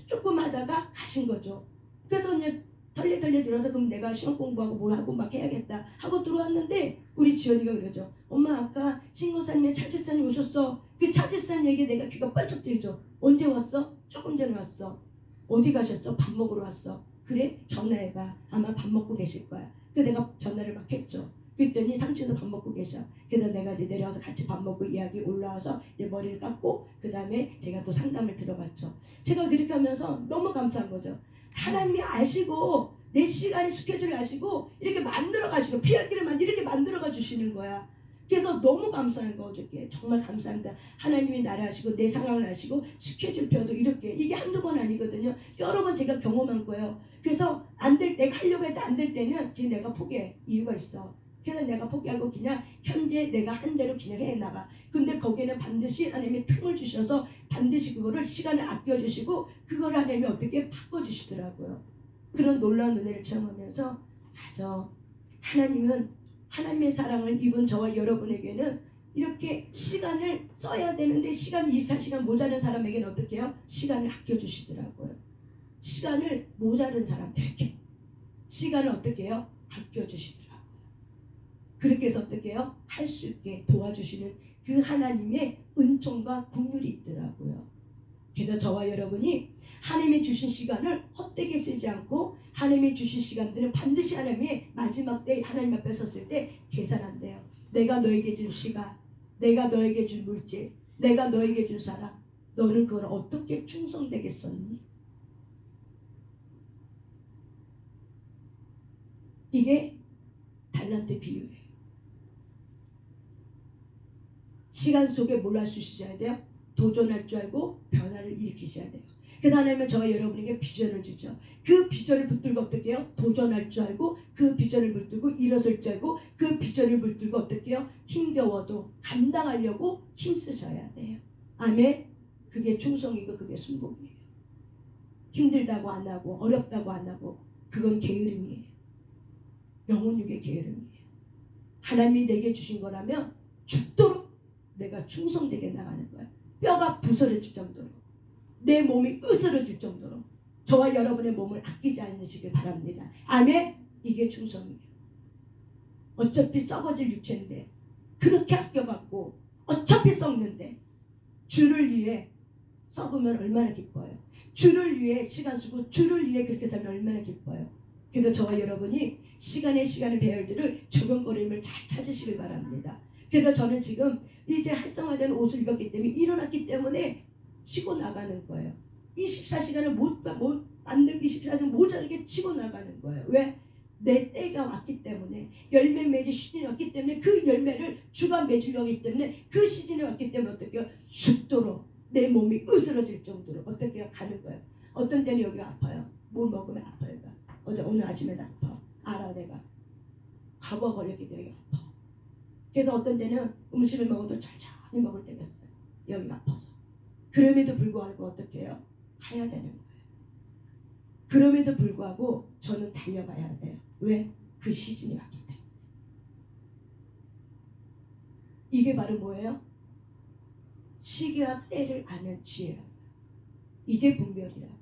조금 하다가 가신 거죠. 그래서 이제 털레 들어서 그럼 내가 시험 공부하고 뭘 하고 막 해야겠다 하고 들어왔는데 우리 지연이가 그러죠. 엄마 아까 신고사님의 차집사님 오셨어. 그 차집사님 얘기 내가 귀가 뻘쩍 뜨이죠. 언제 왔어? 조금 전에 왔어. 어디 가셨어? 밥 먹으러 왔어. 그래? 전화해봐. 아마 밥 먹고 계실 거야. 그래서 내가 전화를 막 했죠. 그랬더니 삼촌도 밥 먹고 계셔. 그래서 내가 이제 내려와서 같이 밥 먹고 이야기 올라와서 이제 머리를 깎고 그 다음에 제가 또 상담을 들어봤죠. 제가 그렇게 하면서 너무 감사한 거죠. 하나님이 아시고 내 시간의 스케줄을 아시고 이렇게 만들어 가시고 피할 길을 이렇게 만들어 가 주시는 거야. 그래서 너무 감사한 거 어저께 정말 감사합니다. 하나님이 나를 아시고 내 상황을 아시고 스케줄표도 이렇게 이게 한두 번 아니거든요. 여러 번 제가 경험한 거예요. 그래서 안 될 내가 하려고 해도 안 될 때는 그냥 내가 포기해. 이유가 있어. 그래서 내가 포기하고 그냥 현재 내가 한 대로 그냥 해나가. 근데 거기에는 반드시 하나님이 틈을 주셔서 반드시 그거를 시간을 아껴주시고 그걸 하나님이 어떻게 바꿔주시더라고요. 그런 놀라운 은혜를 체험하면서 맞아. 하나님은 하나님의 사랑을 입은 저와 여러분에게는 이렇게 시간을 써야 되는데 시간 24시간 모자른 사람에게는 어떻게 해요? 시간을 아껴주시더라고요. 시간을 모자른 사람들에게 시간을 어떻게 해요? 아껴주시더라고요. 그렇게 해서 어떻게 해요? 할 수 있게 도와주시는 그 하나님의 은총과 긍휼이 있더라고요. 그래서 저와 여러분이 하나님이 주신 시간을 헛되게 쓰지 않고 하나님이 주신 시간들은 반드시 하나님의 마지막 때 하나님 앞에 섰을 때 계산한대요. 내가 너에게 준 시간, 내가 너에게 준 물질, 내가 너에게 준 사랑, 너는 그걸 어떻게 충성되겠었니? 이게 달란트 비유예요. 시간 속에 뭘 할 수 있어야 돼요? 도전할 줄 알고 변화를 일으키셔야 돼요. 그래서 하나님은 저와 여러분에게 비전을 주죠. 그 비전을 붙들고 어떻게 해요? 도전할 줄 알고 그 비전을 붙들고 일어설 줄 알고 그 비전을 붙들고 어떻게 해요? 힘겨워도 감당하려고 힘쓰셔야 돼요. 아멘. 그게 충성이고 그게 순복이에요. 힘들다고 안 하고 어렵다고 안 하고 그건 게으름이에요. 영혼육의 게으름이에요. 하나님이 내게 주신 거라면 죽도록 내가 충성되게 나가는 거야. 뼈가 부서질 정도로 내 몸이 으스러질 정도로 저와 여러분의 몸을 아끼지 않으시길 바랍니다. 아멘. 이게 충성이에요. 어차피 썩어질 육체인데 그렇게 아껴갖고 어차피 썩는데 주를 위해 썩으면 얼마나 기뻐요. 주를 위해 시간 쓰고 주를 위해 그렇게 살면 얼마나 기뻐요. 그래서 저와 여러분이 시간의 배열들을 적용거림을 잘 찾으시길 바랍니다. 그래서 저는 지금 이제 활성화된 옷을 입었기 때문에 일어났기 때문에 치고 나가는 거예요. 24시간을 못 만들고 24시간 모자르게 치고 나가는 거예요. 왜? 내 때가 왔기 때문에 열매 맺을 시즌이 왔기 때문에 그 열매를 주가 맺으려고 하기 때문에 그 시즌이 왔기 때문에 어떻게 해요? 죽도록 내 몸이 으스러질 정도로 어떻게 가는 거예요. 어떤 때는 여기가 아파요. 뭘 먹으면 아파요. 오늘 아침에도 아파. 알아 내가. 과부하 걸렸기 때문에 여기가 아파. 그래서 어떤 때는 음식을 먹어도 천천히 먹을 때가 있어요. 여기가 아파서. 그럼에도 불구하고 어떻게 해요? 가야 되는 거예요. 그럼에도 불구하고 저는 달려가야 돼요. 왜? 그 시즌이 왔기 때문에. 이게 바로 뭐예요? 시기와 때를 아는 지혜라고요. 이게 분별이라고요.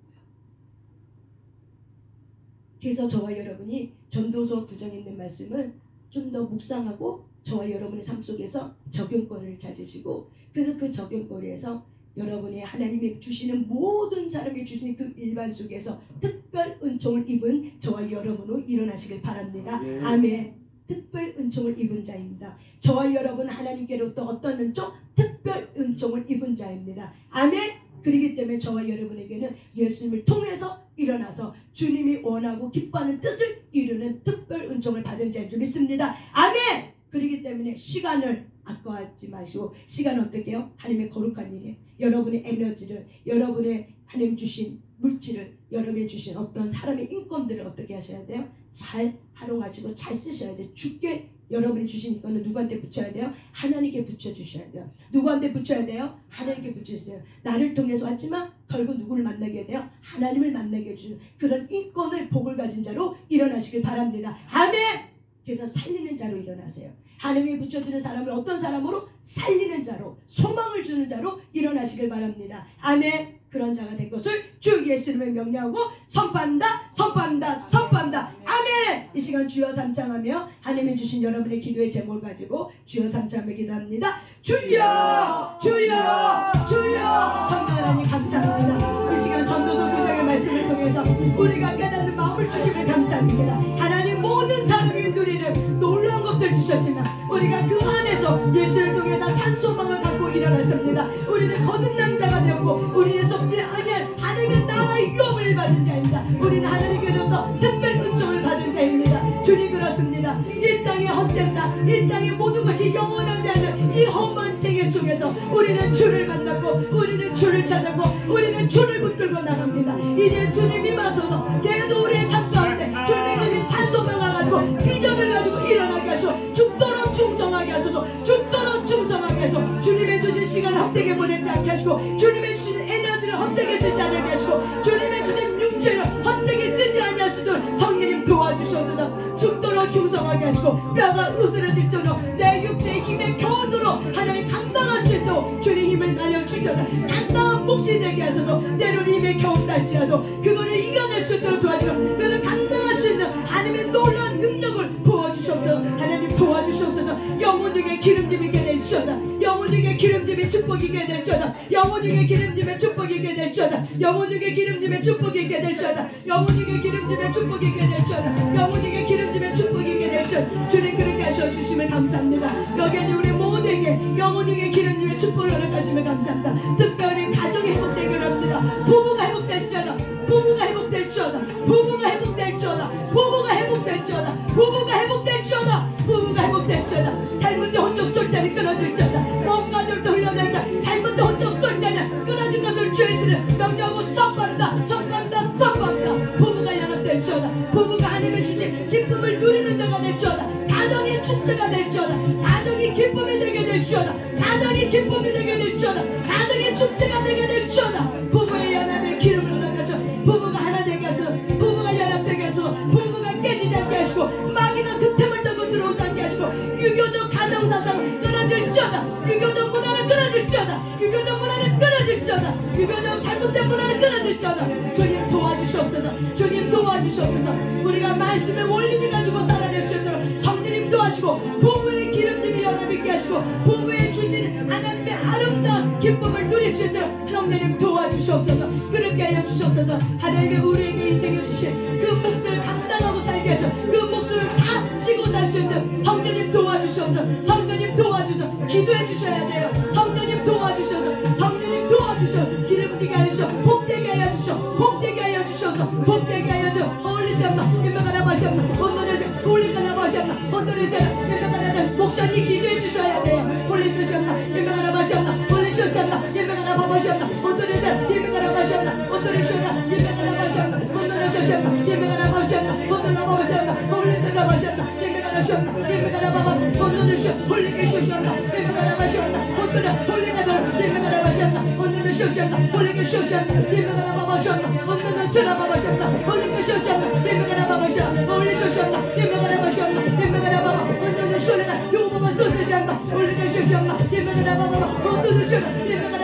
그래서 저와 여러분이 전도서 9장에 있는 말씀을 좀 더 묵상하고 저와 여러분의 삶 속에서 적용거리를 찾으시고, 그래서 그 적용거리에서 여러분의 하나님이 주시는 모든 사람이 주시는 그 일반 속에서 특별 은총을 입은 저와 여러분으로 일어나시길 바랍니다. 네. 아멘. 특별 은총을 입은 자입니다. 저와 여러분 하나님께로부터 어떤 은총? 특별 은총을 입은 자입니다. 아멘. 그렇기 때문에 저와 여러분에게는 예수님을 통해서 일어나서 주님이 원하고 기뻐하는 뜻을 이루는 특별 은총을 받은 자인 줄 믿습니다. 아멘. 그렇기 때문에 시간을 아까워하지 마시고, 시간은 어떻게 해요? 하나님의 거룩한 일이에요. 여러분의 에너지를, 여러분의 하나님 주신 물질을, 여러분이 주신 어떤 사람의 인권들을 어떻게 하셔야 돼요? 잘 활용하시고 잘 쓰셔야 돼요. 주께 여러분이 주신 이거는 누구한테 붙여야 돼요? 하나님께 붙여주셔야 돼요. 누구한테 붙여야 돼요? 하나님께 붙여주셔야 돼요. 나를 통해서 왔지만 결국 누구를 만나게 돼요? 하나님을 만나게 해주는 그런 인권을, 복을 가진 자로 일어나시길 바랍니다. 아멘. 그래서 살리는 자로 일어나세요. 하나님이 붙여주는 사람을 어떤 사람으로? 살리는 자로, 소망을 주는 자로 일어나시길 바랍니다. 아멘. 그런 자가 된 것을 주 예수님의 명령하고 선포한다, 선포한다, 선포한다. 아멘. 이 시간 주여 삼창하며 하나님이 주신 여러분의 기도의 제목을 가지고 주여 삼창하며 기도합니다. 주여, 주여, 주여. 성령 하나님 감사합니다. 이 시간 전도서 9장의 말씀을 통해서 우리가 깨닫는 마음을 주시길 감사합니다. 하나님 모든 사람이 누리는 놀라운 것들 주셨지만 우리가 그 안에서 예수를 통해서 산소망을 갖고 일어났습니다. 우리는 거듭난 자가 되었고 우리는 속지 아니할 하나님의 나라의 유업을 받은 자입니다. 우리는 하나님께로부터 특별 은총을 받은 자입니다. 주님 그렇습니다. 이 땅에 헛된다, 이 땅의 모든 것이 영원하지 않은 이 험한 세계 속에서 우리는 주를 만났고 우리는 주를 찾았고 우리는 주를 붙들고 나갑니다. 이제 주님 임하소서 계속 우리의 삶 가운데 주님 주신 산소망을 가지고 비전을 가지고 일어나게 하시고 죽도록 충성하게 하소서. 죽도록 충성하게 하소서. 주님의 주신 시간을 헛되게 보내지 않게 하시고 주님의 주신 에너지를 헛되게 쓰지 않게 하시고 주님의 주신 육체를 헛되게 쓰지 아니하시도록 성령님 도와주셔서 죽도록 충성하게 하시고 뼈가 으스러질 정도로 내 육체의 힘에 겨우도록 하나님 감당할 수 있도록 주님 힘을 날려주셔서 감당한 몫이 되게 하셔서 때론 힘에 겨우 달지라도 그거를 이겨낼 수 있도록 도와주시고 그를 감당할 수 있는 하나님의 놀라운 능력을 부어주셔서 하나님 도와주셔서 영혼에게 기름짐이게 될지어다. 영혼에게 기름짐의 축복이게 될지어다. 영혼에게 기름짐의 축복이게 될지어다. 영혼에게 기름짐의 축복이게 될지어다. 영혼에게 기름짐의 축복이게 될지어다. 영혼에게 기름짐의 축복이게 될지어다. 주님 그렇게 하셔 주심을 감사합니다. 여기는 우리 모두에게 영혼에게 기름짐의 축복을 허락하심을 감사합니다. 특별히 가정이 회복되기를 합니다. 부부가 회복될지어다. 부부가 회복될지어다. 부부가 회복될지어다. 부부가 회복될지어다. 부부가 회복될지어다. 부부가 회복될지어다. 잘못된 혼적 쏠 자는 끊어질지어다. 몸가절도 흘려낸다. 잘못된 혼적 쏠 자는 끊어진 것을 주 예수는 명령하고 선포한다. 선포한다. 선포한다. 부부가 연합될지어다. 부부가 하나님의 주신 기쁨을 누리는 자가 될지어다. 가정이 축제가 될지어다. 가정이 기쁨이 되게 될지어다. 가정이 기쁨이 되게 될지어다. 가정이 축제가 되게 될지어다. 부부의 연합에 기름을 허락하셔. 부부가 하나 되게 하소서. 부부가 연합되게 하소서. 부부가 깨지지 않게 하시고 마귀가 그 틈을 타고 들어오지 않게 하시고 유교적 가정사상 끊어질지어다. 유교적 문화는 끊어질지어다. 유교적 문화는 끊어질지어다. 유교적 잘못된 문화는 끊어질지어다. 주님 도와주시옵소서. 주님 도와주시옵소서. 우리가 말씀의 원리를 가지고 살아낼 수 있도록 성령님 도와주시고 부부의 기름짐이 연합있게 하시고 부부의 주신 하나님의 아름다운 기쁨을 누릴 수 있도록 성령님 도와주시옵소서. 그렇게 하여 주시옵소서. 하나님의 우리에게 인생을 주신 그 몫을 감당하고 살게 하셔. 그 몫을 다 지고 살 수 있는 성령님 도와주시옵소서. 성령님 도와주셔서 기도해 주셔야 돼요. 성령님 도와주셔서 성령님 도와주셔. 기름지게 하여 주셔. 복되게 하여 주셔. 복되게 하여 주셔서 복되게 하여 주셔. 홀리시옵나 임명하라 마시옵나 혼돈하시 홀리가라 마시옵나 혼돈하시옵나 임명하라 목사님 기도해 주셔야 돼요. 홀리시옵나 임명하라 마시옵나 홀리시옵나 임명하라 마시옵나 혼돈하시 임명하라 마시옵나 혼돈하시옵나 임명하라 마시옵나 혼돈하시옵나 임명하라 마시옵나 혼돈하라 마시옵나 홀리가라 마시옵나 임명하라 시옵나 임명하라 마바 혼돈하시오 홀리게시옵나 임명하라 마시옵나 혼돈하 홀리가라 임명하라 마시옵나 혼돈하시옵나 홀리게시옵나 임명하라 마바시옵나 혼돈하시라 마바시옵나 홀리게시옵나 임명하라 마바시옵나 홀리시옵나 임명하라 마시옵나 임명하라 마바 혼돈하시오나 요마만 소세지옵나 홀리게시옵나 임명하라 마바 혼돈하시오나 임명하라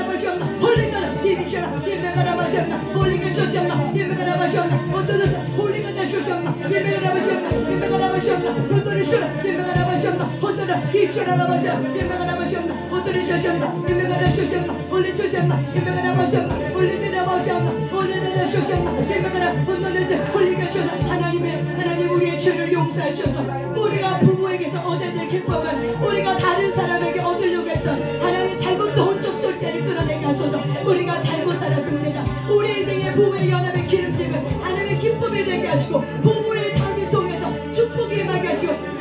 나마시옵나 어떠는 홀리가 나시옵나 예배가 나마시옵나 예배가 나마시옵나 어떠는 시라 예배가 나마시옵나 어떠는 이치라 나마시옵나 예배가 나마시옵나 어떠는 시옵나 예배가 나시옵나 홀리 치옵나 예배가 나마시옵나 홀리 나마시옵나 홀리 나시옵나 예배가 나 어떠는 홀리가 시옵나 하나님 우리의 죄를 용서하셔서 우리가 부모에게서 얻어낼 기쁨을 우리가 다른 사람에게 얻으려고 했던 하나님 잘못도 혼적 쏠 때를 끌어내게 하셔서 우리가 잘못 살았습니다. 우리 인생의 부모의 연합의 기름짐을 하나님의 기쁨을 되게 하시고 부모의 삶을 통해서 축복이 임하게 하시고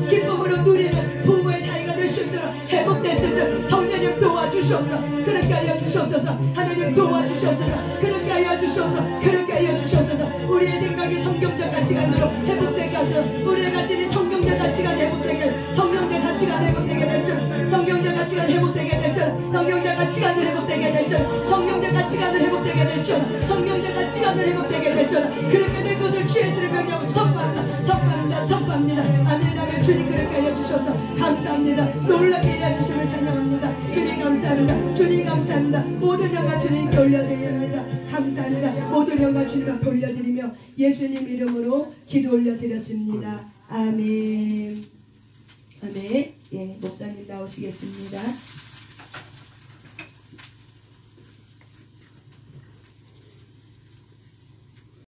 기쁨으로 누리는 부모의 사이가 될 수 있도록 회복될 수 있도록 성령님 도와주시옵소서. 그렇게 하여 주시옵소서. 하나님 도와주시옵소서. 그렇게 하여 주시옵소서. 그렇게 하여 주시옵소서. 우리의 생각이 성경적 가치관으로 회복되게 하소서. 우리의 가치는 성경적 가치관 회복되게 성경적 가치관 회복되게 될줄 성경적 가치관 회복되게 될줄 성경적 가치관을 회복되게 될줄 성경적 가치관을 회복되게 될줄 성경적 가치관을 회복되게 될줄 그렇게 될 것을 주 예수를 명령하고 선포합니다. 아멘. 주님 그렇게 하여 주셔서 감사합니다. 놀랍게 일해 주심을 찬양합니다. 주님 감사합니다. 주님 감사합니다. 모든 영광 주님께 올려드립니다. 감사합니다. 모든 영광 주님께 올려드리며 예수님 이름으로 기도 올려드렸습니다. 아멘. 예, 목사님 나오시겠습니다.